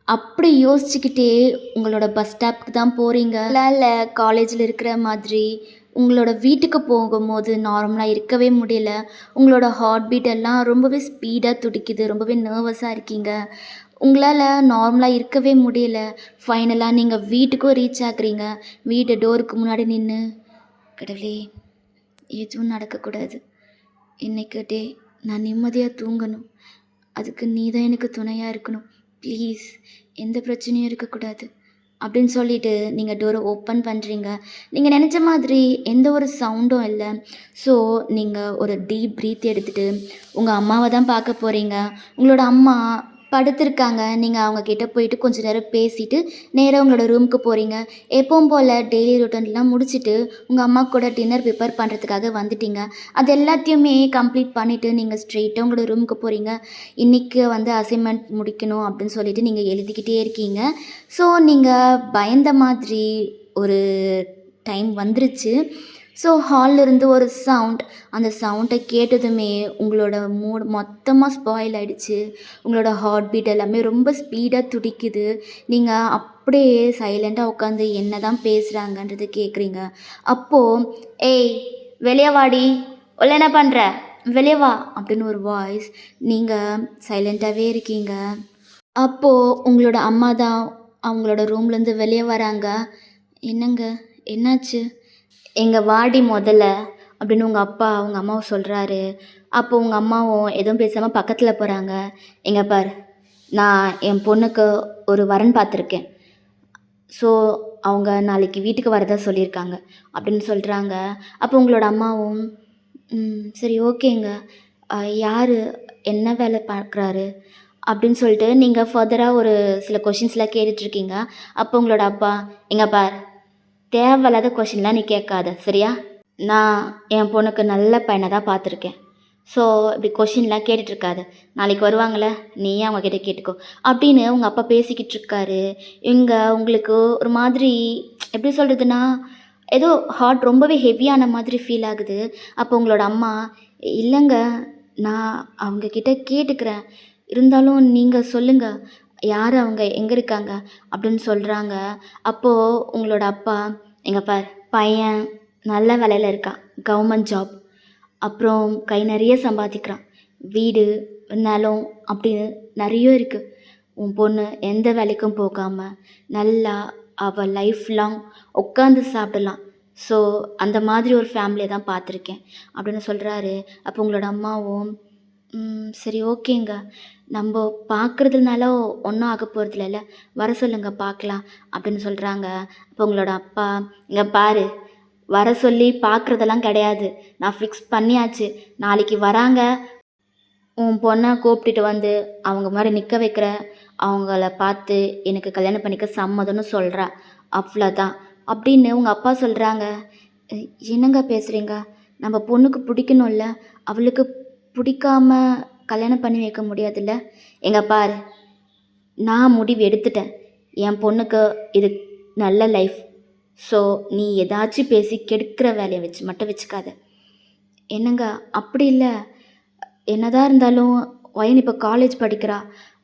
அப்படி யோசிச்சுக்கிட்டே உங்களோட பஸ் ஸ்டாப்க்கு தான் போகிறீங்க. இல்ல காலேஜில் இருக்கிற மாதிரி உங்களோட வீட்டுக்கு போகும்போது நார்மலா இருக்கவே முடியல. உங்களோட ஹார்ட் பீட் எல்லாம் ரொம்பவே ஸ்பீடா துடிக்குது. ரொம்பவே நர்வஸா இருக்கீங்க. உங்களால நார்மலா இருக்கவே முடியல. ஃபைனலா நீங்க வீட்டுக்கும் ரீச் ஆகுறீங்க. வீட்டு டோருக்கு முன்னாடி நின்னு, "கடவுளே! எதுவும் நடக்கக்கூடாது. இன்னைக்கு டே நான் நிம்மதியா தூங்கணும். அதுக்கு நீ தான் எனக்கு துணையா இருக்கணும். ப்ளீஸ் எந்த பிரச்சனையும் இருக்கக்கூடாது." அப்படின்னு சொல்லிட்டு நீங்கள் டோரை ஓப்பன் பண்ணுறீங்க. நீங்கள் நினச்ச மாதிரி எந்த ஒரு சவுண்டும் இல்ல. ஸோ நீங்கள் ஒரு டீப் ப்ரீத் எடுத்துட்டு உங்கள் அம்மாவை தான் பார்க்க போகிறீங்க. உங்களோட அம்மா படுத்திருக்காங்க. நீங்கள் அவங்க கிட்ட போயிட்டு கொஞ்ச நேரம் பேசிட்டு நேரா உங்களோட ரூமுக்கு போகிறீங்க. எப்பவும் போல் டெய்லி ரொட்டீன்லாம் முடிச்சுட்டு உங்கள் அம்மா கூட டின்னர் ப்ரிப்பேர் பண்ணுறதுக்காக வந்துட்டீங்க. அது எல்லாத்தையுமே கம்ப்ளீட் பண்ணிவிட்டு நீங்கள் ஸ்ட்ரெயிட்டாக உங்களோட ரூமுக்கு போகிறீங்க. இன்றைக்கி வந்து அசைன்மெண்ட் முடிக்கணும் அப்படின்னு சொல்லிட்டு நீங்கள் எழுதிக்கிட்டே இருக்கீங்க. ஸோ நீங்கள் பயந்த மாதிரி ஒரு டைம் வந்துருச்சு. ஸோ ஹால்லேருந்து ஒரு சவுண்ட். அந்த சவுண்டை கேட்டதுமே உங்களோட மூட் மொத்தமாக ஸ்பாயில் ஆயிடுச்சு. உங்களோட ஹார்ட் பீட் எல்லாமே ரொம்ப ஸ்பீடாக துடிக்குது. நீங்கள் அப்படியே சைலண்ட்டாக உட்காந்து என்ன தான் பேசுகிறாங்கன்றது கேட்குறீங்க. அப்போது, "ஏய் வெளியே வாடி, உள்ள என்ன பண்ணுற, வெளியே வா" அப்படின்னு ஒரு வாய்ஸ். நீங்கள் சைலண்ட்டாகவே இருக்கீங்க. அப்போது உங்களோட அம்மா தான் அவங்களோட ரூம்லேருந்து வெளியே வராங்க. "என்னங்க, என்னாச்சு?" "எங்க வாடி மொதல்ல. அப்படின்னு உங்கள் அப்பா உங்கள் அம்மாவை சொல்கிறாரு. அப்போ உங்கள் அம்மாவும் எதுவும் பேசாமல் பக்கத்தில் போகிறாங்க. எங்க பார், நான் என் பொண்ணுக்கு ஒரு வரன் பார்த்துருக்கேன். ஸோ அவங்க நாளைக்கு வீட்டுக்கு வரதா சொல்லியிருக்காங்க அப்படின்னு சொல்கிறாங்க. அப்போ உங்களோட அம்மாவும் சரி ஓகேங்க, யார், என்ன வேலை பார்க்குறாரு அப்படின்னு சொல்லிட்டு நீங்கள் ஃபர்தராக ஒரு சில கொஷின்ஸ்லாம் கேட்டுட்ருக்கீங்க. அப்போ உங்களோட அப்பா, எங்க பார், தேவையில்லாத கொஷின்லாம் நீ கேட்காத சரியா? நான் என் பொண்ணுக்கு நல்ல பையனை தான் பார்த்துருக்கேன். ஸோ இப்படி கொஷின்லாம் கேட்டுட்ருக்காத. நாளைக்கு வருவாங்கள்ல, நீயே அவங்கக்கிட்ட கேட்டுக்கோ அப்படின்னு உங்கள் அப்பா பேசிக்கிட்டு இருக்காரு. இங்கே உங்களுக்கு ஒரு மாதிரி எப்படி சொல்கிறதுனா, ஏதோ ஹார்ட் ரொம்பவே ஹெவியான மாதிரி ஃபீல் ஆகுது. அப்போ உங்களோட அம்மா, இல்லைங்க, நான் அவங்கக்கிட்ட கேட்டுக்கிறேன், இருந்தாலும் நீங்கள் சொல்லுங்கள், யார் அவங்க, எங்கே இருக்காங்க அப்படின்னு சொல்கிறாங்க. அப்போது உங்களோட அப்பா, எங்க பார், பையன் நல்ல வேலையில் இருக்கான், கவர்மெண்ட் ஜாப், அப்புறம் கை நிறைய சம்பாதிக்கிறான், வீடு நிலம் அப்படின்னு நிறைய இருக்குது. உன் பொண்ணு எந்த வேலைக்கும் போகாமல் நல்லா அவள் லைஃப் லாங் உட்காந்து சாப்பிடலாம். ஸோ அந்த மாதிரி ஒரு ஃபேமிலியை தான் பார்த்துருக்கேன் அப்படின்னு சொல்கிறாரு. அப்போ உங்களோட அம்மாவும் சரி ஓகேங்க, நம்ம பார்க்குறதுனால ஒன்றும் ஆக போகிறதில்ல, வர சொல்லுங்க பார்க்கலாம் அப்படின்னு சொல்கிறாங்க. அப்போ உங்களோட அப்பா, இங்கே பாரு, வர சொல்லி பார்க்குறதெல்லாம் கிடையாது, நான் ஃபிக்ஸ் பண்ணியாச்சு, நாளைக்கு வராங்க, உன் பொண்ணை கூப்பிட்டுட்டு வந்து அவங்க மாதிரி நிற்க வைக்கிற, அவங்கள பார்த்து எனக்கு கல்யாணம் பண்ணிக்க சம்மதம்னு சொல்கிறா, அவ்வளோதான் அப்படின்னு உங்கள் அப்பா சொல்கிறாங்க. என்னங்க பேசுகிறீங்க, நம்ம பொண்ணுக்கு பிடிக்கணும்ல, அவளுக்கு பிடிக்காம கல்யாணம் பண்ணி வைக்க முடியாதுல்ல? எங்க பாரு, நான் முடிவு எடுத்துட்டேன், என் பொண்ணுக்கு இது நல்ல லைஃப். ஸோ நீ ஏதாச்சும் பேசி கெடுக்கிற வேலையை மட்டும் வச்சுக்காத. என்னங்க அப்படி இல்லை, என்னதான் இருந்தாலும் வயன் இப்போ காலேஜ் படிக்கிறா,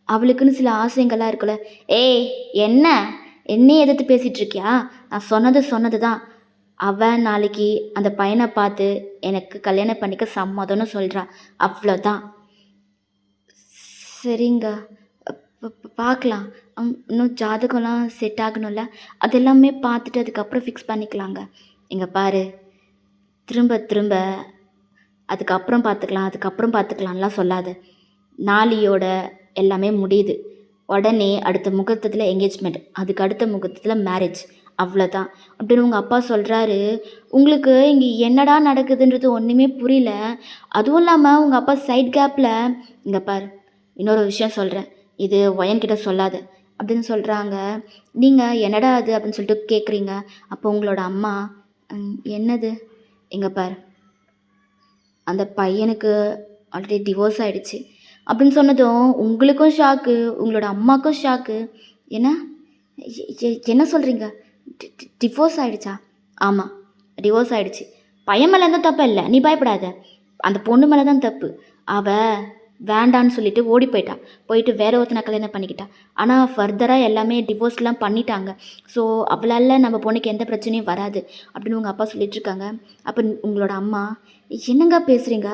அவளுக்குன்னு சில ஆசைங்கள்லாம் இருக்குல்ல. ஏய், என்ன என்னையே எதிர்த்து பேசிகிட்டு இருக்கியா? நான் சொன்னது தான். அவன் நாளைக்கு அந்த பையனை பார்த்து எனக்கு கல்யாணம் பண்ணிக்க சம்மதம்னு சொல்கிறா, அவ்வளோதான். சரிங்க, பார்க்கலாம். இன்னும் ஜாதகம்லாம் செட் ஆகணும்ல, அதெல்லாமே பார்த்துட்டு அதுக்கப்புறம் ஃபிக்ஸ் பண்ணிக்கலாங்க. இங்கே பாரு, திரும்ப திரும்ப அதுக்கப்புறம் பார்த்துக்கலாம்லாம் சொல்லாத. நாளையோட எல்லாமே முடியுது, உடனே அடுத்த முகூர்த்தத்தில் என்கேஜ்மெண்ட், அதுக்கு அடுத்த முகூர்த்தத்தில் மேரேஜ், அவ்வளோதான் அப்படின்னு உங்கள் அப்பா சொல்கிறாரு. உங்களுக்கு இங்கே என்னடா நடக்குதுன்றது ஒன்றுமே புரியல. அதுவும் இல்லாமல் உங்கள் அப்பா சைட் கேப்பில், இங்கே பாரு, இன்னொரு விஷயம் சொல்கிறேன், இது ஒயன்கிட்ட சொல்லாத அப்படின்னு சொல்கிறாங்க. நீங்கள் என்னடா அது அப்படின்னு சொல்லிட்டு கேட்குறீங்க. அப்போ உங்களோட அம்மா, என்னது, எங்க பார், அந்த பையனுக்கு ஆல்ரெடி டிவோர்ஸ் ஆகிடுச்சு அப்படின்னு சொன்னதும் உங்களுக்கும் ஷாக்கு, உங்களோட அம்மாவுக்கும் ஷாக்கு. என்ன என்ன சொல்கிறீங்க, டிவோர்ஸ் ஆகிடுச்சா? ஆமாம், டிவோர்ஸ் ஆகிடுச்சு. பையன் மேலே எந்த தப்பு இல்லை, நீ பயப்படாத, அந்த பொண்ணு மேலே தான் தப்பு. அவள் வேண்டான்னு சொல்லிட்டு ஓடி போயிட்டு வேற ஒருத்தனை கல்யாணம் பண்ணிக்கிட்டா. ஆனால் ஃபர்தராக எல்லாமே டிவோர்ஸ்லாம் பண்ணிட்டாங்க. ஸோ அவளால் நம்ம பொண்ணுக்கு எந்த பிரச்சனையும் வராது அப்படின்னு உங்கள் அப்பா சொல்லிட்டுருக்காங்க. அப்போ உங்களோட அம்மா, என்னங்க பேசுகிறீங்க?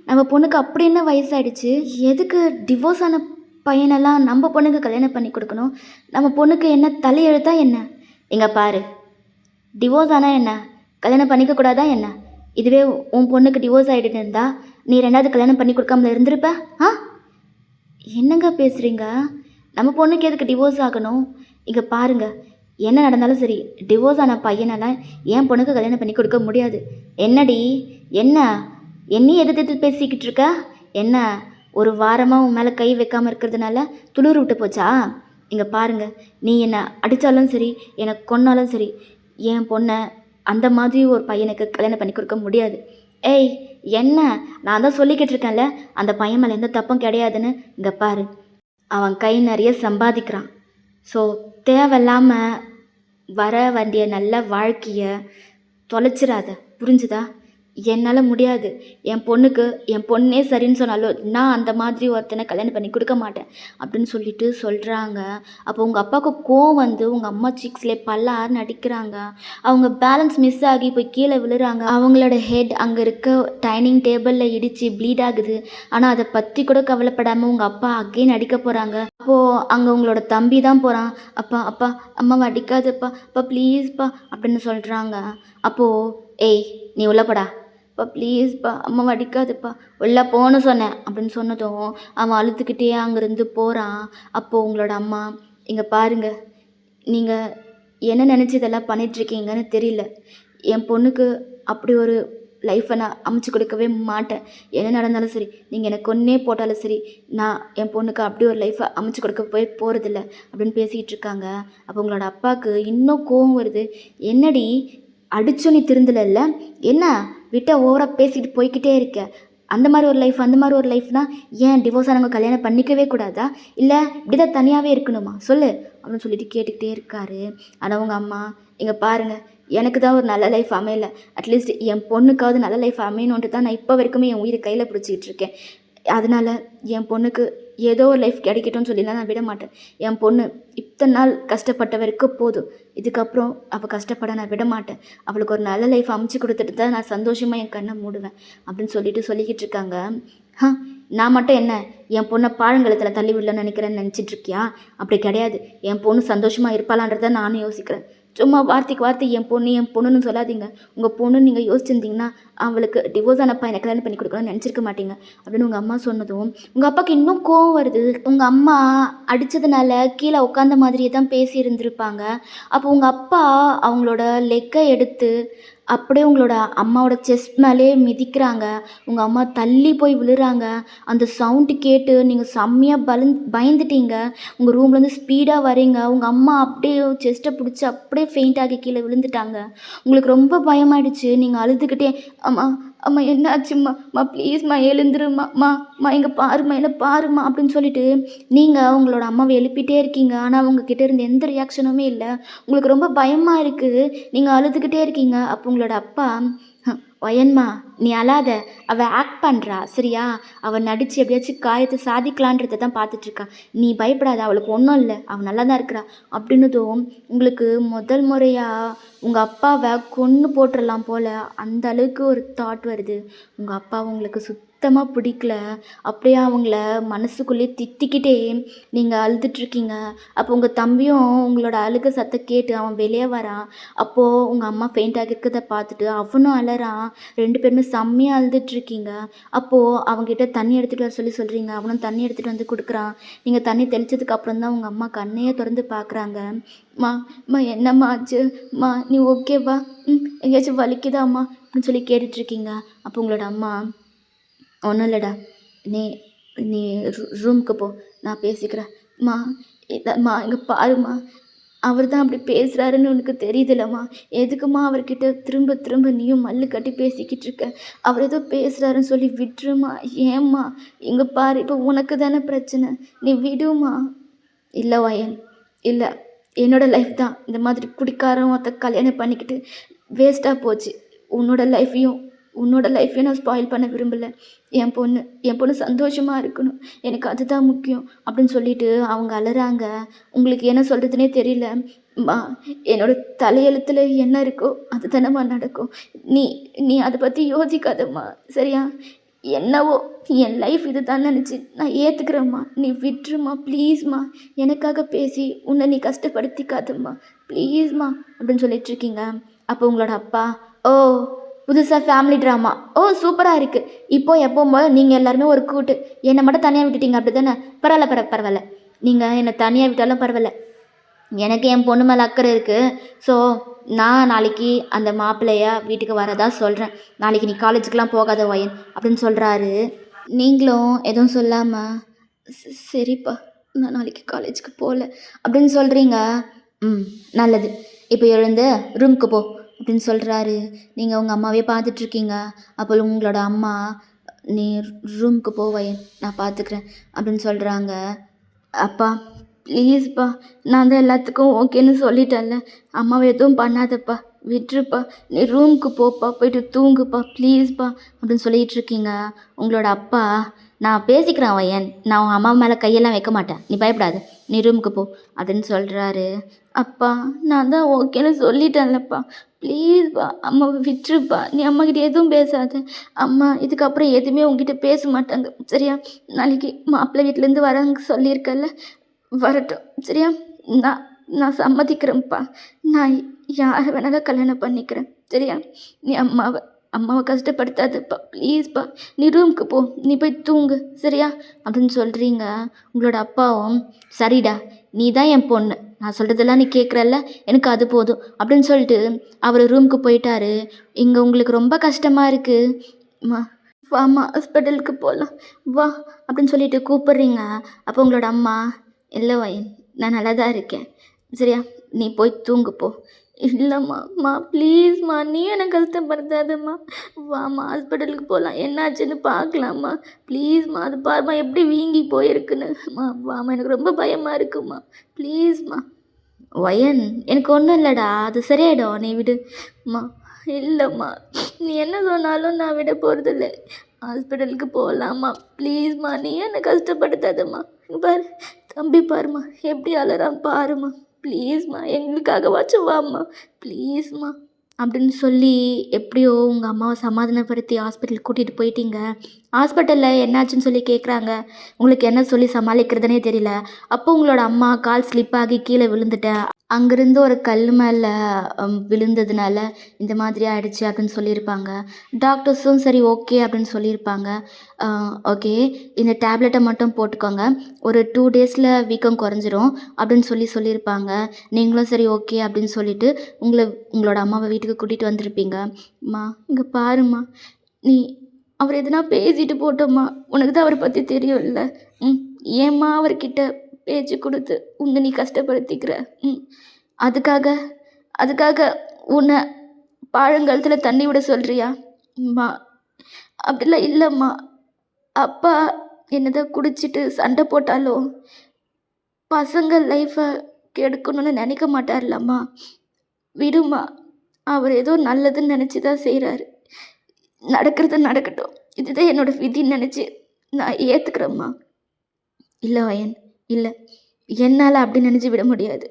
நம்ம பொண்ணுக்கு அப்படி என்ன வயசாயிடுச்சு, எதுக்கு டிவோர்ஸ் ஆன பையனெல்லாம் நம்ம பொண்ணுக்கு கல்யாணம் பண்ணி கொடுக்கணும்? நம்ம பொண்ணுக்கு என்ன தலையெழுத்தா என்ன? எங்க பாரு, டிவோர்ஸ் ஆனால் என்ன, கல்யாணம் பண்ணிக்கக்கூடாதா என்ன? இதுவே உன் பொண்ணுக்கு டிவோர்ஸ் ஆகிட்டு இருந்தா நீ ரெண்டாவது கல்யாணம் பண்ணி கொடுக்காமல இருந்திருப்ப? என்னங்க பேசுகிறீங்க? நம்ம பொண்ணுக்கு எதுக்கு டிவோர்ஸ் ஆகணும்? இங்கே பாருங்க, என்ன நடந்தாலும் சரி, டிவோர்ஸ் ஆன பையனெல்லாம் என் பொண்ணுக்கு கல்யாணம் பண்ணி கொடுக்க முடியாது. என்னடி, என்ன என்னையும் எதிர்த்து பேசிக்கிட்டு இருக்க? என்ன ஒரு வாரமாக உன் மேலே கை வைக்காமல் இருக்கிறதுனால துளிர் விட்டு போச்சா? இங்கே பாருங்க, நீ என்னை அடித்தாலும் சரி, என்னை கொன்னாலும் சரி, என் பொண்ணை அந்த மாதிரி ஒரு பையனுக்கு கல்யாணம் பண்ணி கொடுக்க முடியாது. ஏய், என்ன, நான் தான் சொல்லிக்கிட்டு இருக்கேன்ல, அந்த பையன் மேலே எந்த தப்பும் கிடையாதுன்னு. இங்கே பாரு, அவன் கை நிறைய சம்பாதிக்கிறான். ஸோ தேவையில்லாமல் வர வேண்டிய நல்ல வாழ்க்கையை தொலைச்சிடாத, புரிஞ்சுதா? என்னால் முடியாது, என் பொண்ணுக்கு என் பொண்ணே சரின்னு சொன்னாலும் நான் அந்த மாதிரி ஒருத்தனை கல்யாணம் பண்ணி கொடுக்க மாட்டேன் அப்படின்னு சொல்லிட்டு சொல்கிறாங்க. அப்போ உங்கள் அப்பாவுக்கு கோவம் வந்து உங்கள் அம்மா சீக்ஸ்லேயே பல்லார் நடிக்கிறாங்க. அவங்க பேலன்ஸ் மிஸ் ஆகி போய் கீழே விழுறாங்க. அவங்களோட ஹெட் அங்கே இருக்க டைனிங் டேபிளில் இடித்து ப்ளீட் ஆகுது. ஆனால் அதை பற்றி கூட கவலைப்படாமல் உங்கள் அப்பா அகெயின் அடிக்க போகிறாங்க. அப்போது அங்கே உங்களோட தம்பி தான் போகிறான். அப்பா அம்மாவை அடிக்காதப்பா, அப்பா ப்ளீஸ்ப்பா அப்படின்னு சொல்கிறாங்க. அப்போது ஏய் நீ உள்ள போடா அப்பா ப்ளீஸ்ப்பா அம்மா வடிக்காதுப்பா உள்ளே போன்னு சொன்னேன் அப்படின்னு சொன்னதும் அவன் அழுதுகிட்டே அங்கேருந்து போகிறான். அப்போது உங்களோட அம்மா, இங்கே பாருங்க, நீங்கள் என்ன நினச்சி இதெல்லாம் பண்ணிகிட்ருக்கீங்கன்னு தெரியல. என் பொண்ணுக்கு அப்படி ஒரு லைஃப்பை நான் அமைச்சு கொடுக்கவே மாட்டேன். என்ன நடந்தாலும் சரி, நீங்கள் எனக்கு கொன்னே போட்டாலும் சரி, நான் என் பொண்ணுக்கு அப்படி ஒரு லைஃப்பை அமைச்சு கொடுக்க போகிறதில்ல அப்படின்னு பேசிகிட்டு இருக்காங்க. அப்போ உங்களோட அப்பாவுக்கு இன்னும் கோவம் வருது. என்னடி அடிச்சும் நீ திருந்தலைல்ல, என்ன விட்டா ஓவராக பேசிட்டு போய்க்கிட்டே இருக்க, அந்த மாதிரி ஒரு லைஃப் அந்த மாதிரி ஒரு லைஃப்னா ஏன் டிவோர்ஸ் ஆனவங்க கல்யாணம் பண்ணிக்கவே கூடாதா, இல்லை இப்படி தான் தனியாகவே இருக்கணுமா சொல்லு அப்படின்னு சொல்லிட்டு கேட்டுக்கிட்டே இருக்காரு. ஆனால் உங்கள் அம்மா, இங்கே பாருங்கள், எனக்கு தான் ஒரு நல்ல லைஃப் அமையல, அட்லீஸ்ட் என் பொண்ணுக்காவது நல்ல லைஃப் அமையணுன்ட்டு தான் நான் இப்போ வரைக்குமே என் உயிரை கையில் பிடிச்சிக்கிட்டு இருக்கேன். அதனால் என் பொண்ணுக்கு ஏதோ ஒரு லைஃப் கிடைக்கட்டும்னு சொல்லிலாம் நான் விட மாட்டேன். என் பொண்ணு இத்தனை நாள் கஷ்டப்பட்ட வரைக்கும் போதும், இதுக்கப்புறம் அவள் கஷ்டப்பட நான் விட மாட்டேன். அவளுக்கு ஒரு நல்ல லைஃப் அமைச்சு கொடுத்துட்டு தான் நான் சந்தோஷமாக என் கண்ணை மூடுவேன் அப்படின்னு சொல்லிக்கிட்டு இருக்காங்க. நான் மட்டும் என்ன என் பொண்ணை பாழங்கலத்தில் தள்ளி விடலன்னு நினைக்கிறேன்னு நினச்சிட்டு இருக்கியா? அப்படி கிடையாது. என் பொண்ணு சந்தோஷமாக இருப்பாளான்றதை நானும் யோசிக்கிறேன். சும்மா வார்த்தைக்கு வார்த்தை என் பொண்ணுன்னு சொல்லாதீங்க. உங்கள் பொண்ணு நீங்கள் யோசிச்சிருந்தீங்கன்னா அவளுக்கு டிவோர்ஸ் ஆனப்பா எனக்கு கல்யாணம் பண்ணி கொடுக்கணும்னு நினச்சிருக்க மாட்டீங்க அப்படின்னு உங்கள் அம்மா சொன்னதும் உங்கள் அப்பாவுக்கு இன்னும் கோவம் வருது. உங்கள் அம்மா அடித்ததுனால கீழே உட்காந்த மாதிரியே தான் பேசி இருந்திருப்பாங்க. அப்போ உங்கள் அப்பா அவங்களோட லெக்கை எடுத்து அப்படியே உங்களோட அம்மாவோட செஸ்ட் மேலே மிதிக்கிறாங்க. உங்கள் அம்மா தள்ளி போய் விழுறாங்க. அந்த சவுண்டு கேட்டு நீங்கள் செம்மையாக பயந்துட்டீங்க. உங்கள் ரூம்லேருந்து ஸ்பீடாக வரீங்க. உங்கள் அம்மா அப்படியே செஸ்ட்டை பிடிச்சி அப்படியே ஃபெயிண்ட் ஆகி கீழே விழுந்துட்டாங்க. உங்களுக்கு ரொம்ப பயமாயிடுச்சு. நீங்கள் அழுதுகிட்டே, அம்மா அம்மா என்னாச்சும்மா ப்ளீஸ்மா எழுந்துரும்மா இங்கே பாரும்மா என்ன பாரும்மா அப்படின்னு சொல்லிட்டு நீங்கள் உங்களோட அம்மாவை எழுப்பிட்டே இருக்கீங்க. ஆனால் உங்ககிட்ட இருந்து எந்த ரியாக்ஷனுமே இல்லை. உங்களுக்கு ரொம்ப பயமாக இருக்குது. நீங்கள் அழுதுகிட்டே இருக்கீங்க. அப்போ உங்களோட அப்பா, ஒயன்மா நீ அழாத, அவள் ஆக்ட் பண்ணுறா சரியா, அவள் நடித்து எப்படியாச்சும் காயத்தை சாதிக்கலான்றதை தான் பார்த்துட்ருக்கா, நீ பயப்படாத, அவளுக்கு ஒன்றும் இல்லை, அவள் நல்லா தான் இருக்கிறா அப்படின்னதும் உங்களுக்கு முதல் முறையாக உங்கள் அப்பாவை கொன்று போட்டுடலாம் போல் அந்த அளவுக்கு ஒரு தாட் வருது. உங்கள் அப்பா உங்களுக்கு சுத்தமாக பிடிக்கல. அப்படியே அவங்கள மனசுக்குள்ளேயே திட்டிக்கிட்டே நீங்கள் அழுதுட்ருக்கீங்க. அப்போ உங்கள் தம்பியும் உங்களோட அழுக சத்தம் கேட்டு அவன் வெளியே வரான். அப்போது உங்கள் அம்மா ஃபெயிண்ட் ஆகிருக்கிறத பார்த்துட்டு அவனும் அழறான். 2 பேருமே செம்மையாக அழுதுட்ருக்கீங்க. அப்போது அவங்ககிட்ட தண்ணி எடுத்துகிட்டு வர சொல்கிறீங்க. அவனும் தண்ணி எடுத்துகிட்டு வந்து கொடுக்குறான். நீங்கள் தண்ணி தெளித்ததுக்கு அப்புறம் தான் உங்கள் அம்மா கண்ணையே திறந்து பார்க்குறாங்க. மா என்னம்மா ஆச்சு, நீ ஓகேவா, எங்கேயாச்சும் வலிக்குதாம்மா அப்படின்னு சொல்லி கேட்டுட்ருக்கீங்க. அப்போ உங்களோட அம்மா, ஒன்றும் இல்லைடா, நீ நீ ரூமுக்கு போ, நான் பேசிக்கிறேன். மா இல்லைம்மா இங்கே பாரும்மா, அவர் தான் அப்படி பேசுகிறாருன்னு உனக்கு தெரியுதுல்லம்மா, எதுக்குமா அவர்கிட்ட திரும்ப திரும்ப நீயும் மல்லு கட்டி பேசிக்கிட்டு இருக்க, அவர் ஏதோ பேசுகிறாருன்னு சொல்லி விட்டுருமா, ஏம்மா இங்கே பாரு, இப்போ உனக்கு தானே பிரச்சனை, நீ விடுமா. இல்லை வயன், இல்லை, என்னோட லைஃப் தான் இந்த மாதிரி குடிக்காரன் ஒருத்த கல்யாணம் பண்ணிக்கிட்டு வேஸ்ட்டாக போச்சு. உன்னோட லைஃப்பையும் நான் ஸ்பாயில் பண்ண விரும்பலை. என் பொண்ணு சந்தோஷமாக இருக்கணும், எனக்கு அதுதான் முக்கியம் அப்படின்னு சொல்லிட்டு அவங்க அலறாங்க. உங்களுக்கு என்ன சொல்கிறதுனே தெரியல. என்னோட தலையெழுத்தில் என்ன இருக்கோ அது தானேம்மா நடக்கும். நீ அதை பற்றி யோசிக்காதம்மா சரியா. என்னவோ என் லைஃப் இது தான் நினச்சி நான் ஏற்றுக்கிறேம்மா, நீ விட்டுருமா ப்ளீஸ்மா, எனக்காக பேசி உன்னை நீ கஷ்டப்படுத்திக்காதம்மா ப்ளீஸ்மா அப்படின்னு சொல்லிட்டுருக்கீங்க. அப்போ உங்களோட அப்பா, ஓ புதுசாக ஃபேமிலி ட்ராமா, ஓ சூப்பராக இருக்குது, இப்போ எப்போவும் போல் நீங்கள் எல்லாருமே ஒரு கூட்டு, என்னை மட்டும் தனியாக விட்டுட்டீங்க அப்படி தானே, பரவாயில்ல, நீங்கள் என்னை தனியாக விட்டாலும் பரவாயில்ல, எனக்கு என் பொண்ணு மேலே அக்கறை இருக்குது. ஸோ நான் நாளைக்கு அந்த மாப்பிள்ளைய வீட்டுக்கு வரதா சொல்கிறேன். நாளைக்கு நீ காலேஜுக்கெலாம் போகாத வயன் அப்படின்னு சொல்கிறாரு. நீங்களும் எதுவும் சொல்லாமல், சரிப்பா நான் நாளைக்கு காலேஜுக்கு போகல அப்படின்னு சொல்கிறீங்க. நல்லது, இப்போ எழுந்து ரூமுக்கு போ அப்படின்னு சொல்கிறாரு. நீங்கள் உங்கள் அம்மாவே பார்த்துட்ருக்கீங்க. அப்போ உங்களோட அம்மா, நீ ரூமுக்கு போ வயன், நான் பார்த்துக்கிறேன் அப்படின்னு சொல்கிறாங்க. அப்பா ப்ளீஸ்ப்பா, நான் தான் எல்லாத்துக்கும் ஓகேன்னு சொல்லிட்டேன்ல, அம்மாவை எதுவும் பண்ணாதப்பா, விட்டுருப்பா, நீ ரூமுக்கு போப்பா, போயிட்டு தூங்குப்பா ப்ளீஸ்ப்பா அப்படின்னு சொல்லிகிட்ருக்கீங்க. உங்களோட அப்பா, நான் பேசிக்கிறேன் வயன், நான் உன் அம்மா மேலே கையெல்லாம் வைக்க மாட்டேன், நீ பயப்படாது, நீ ரூமுக்கு போ அப்படின்னு சொல்கிறாரு. அப்பா நான் தான் ஓகேன்னு சொல்லிட்டேன்லப்பா, ப்ளீஸ்ப்பா அம்மாவை விட்டுருப்பா, நீ அம்மாக்கிட்ட எதுவும் பேசாத, அம்மா இதுக்கப்புறம் எதுவுமே உங்ககிட்ட பேச மாட்டாங்க சரியா. நாளைக்கு மாப்பிள்ளை வீட்டிலேருந்து வராங்க சொல்லியிருக்கல, வரட்டும் சரியா. நான் சம்மதிக்கிறேன்ப்பா, நான் யாரை வேணாலும் கல்யாணம் பண்ணிக்கிறேன் சரியா? நீ அம்மாவை கஷ்டப்படுத்தாதப்பா ப்ளீஸ்ப்பா. நீ ரூமுக்கு போ, நீ போய் தூங்கு சரியா? அப்படின்னு சொல்கிறீங்க. உங்களோட அப்பாவும் சரிடா, நீ தான் என் பொண்ணு, நான் சொல்கிறதெல்லாம் நீ கேட்குறல்ல, எனக்கு அது போதும் அப்படின்னு சொல்லிட்டு அவர் ரூமுக்கு போயிட்டாரு. இங்கே உங்களுக்கு ரொம்ப கஷ்டமாக இருக்குது. அம்மா வாம்மா ஹாஸ்பிட்டலுக்கு போகலாம் வா அப்படின்னு சொல்லிட்டு கூப்பிட்றீங்க. அப்போ உங்களோட அம்மா, இல்லை வயன், நான் நல்லா தான் இருக்கேன் சரியா? நீ போய் தூங்கு போ. இல்லைம்மா ப்ளீஸ்மா, நீ எனக்கு கஷ்டப்படுத்தாதம்மா. வாம்மா ஹாஸ்பிட்டலுக்கு போகலாம், என்னாச்சுன்னு பார்க்கலாம்மா. ப்ளீஸ்மா, அது பாரும்மா எப்படி வீங்கி போயிருக்குன்னு. வாம்மா, எனக்கு ரொம்ப பயமாக இருக்குமா, ப்ளீஸ்மா. வயன், எனக்கு ஒன்றும் இல்லைடா, அது சரியாயிடும், நீ விடு. அம்மா இல்லைம்மா, நீ என்ன சொன்னாலும் நான் விட போகிறதில்ல. ஹாஸ்பிட்டலுக்கு போகலாம்மா ப்ளீஸ்மா, நீ என்னை கஷ்டப்படுத்தாதம்மா. இங்க பாரு தம்பி, பாரும்மா எப்படி அழறான் பாரும்மா. ப்ளீஸ்மா, எங்களுக்காகவாச்சும் வாம்மா ப்ளீஸ்மா அப்படின்னு சொல்லி எப்படியோ உங்கள் அம்மாவை சமாதானப்படுத்தி ஹாஸ்பிட்டலுக்கு கூட்டிகிட்டு போயிட்டீங்க. ஹாஸ்பிட்டலில் என்னாச்சுன்னு சொல்லி கேட்குறாங்க. உங்களுக்கு என்ன சொல்லி சமாளிக்கிறதுனே தெரியல. அப்போ உங்களோட அம்மா கால் ஸ்லிப் ஆகி கீழே விழுந்துட்டேன், அங்கேருந்து ஒரு கல் மேலே விழுந்ததுனால இந்த மாதிரி ஆயிடுச்சு அப்படின்னு சொல்லியிருப்பாங்க. டாக்டர்ஸும் சரி ஓகே அப்படின்னு சொல்லியிருப்பாங்க. ஓகே, இந்த டேப்லெட்டை மட்டும் போட்டுக்கோங்க, ஒரு 2 டேஸில் வீக்கம் குறைஞ்சிரும் அப்படின்னு சொல்லியிருப்பாங்க. நீங்களும் சரி ஓகே அப்படின்னு சொல்லிட்டு உங்களோட அம்மாவை வீட்டுக்கு கூட்டிகிட்டு வந்திருப்பீங்க. அம்மா இங்கே பாரும்மா, நீ அவர் எதுனா பேசிட்டு போட்டோம்மா, உனக்கு தான் அவரை பற்றி தெரியும்ல. ம் ஏம்மா அவர்கிட்ட பேச்சு கொடுத்து உன்னை நீ கஷ்டப்படுத்திக்கிற? அதுக்காக அதுக்காக உன்னை பாழங்கழுத்தில் தண்ணி விட சொல்கிறியா? அம்மா அப்படிலாம் இல்லைம்மா. அப்பா என்னதான் குடிச்சிட்டு சண்டை போட்டாலும் பசங்க லைஃப்பை கெடுக்கணும்னு நினைக்க மாட்டார்லம்மா. விடுமா, அவர் ஏதோ நல்லதுன்னு நினச்சி தான் செய்கிறாரு. நடக்கிறது நடக்கட்டும், இதுதான் என்னோடய விதின்னு நினச்சி நான் ஏற்றுக்கிறேம்மா. இல்லை வயன், இல்லை, என்னால் அப்படி நினச்சி விட முடியாது.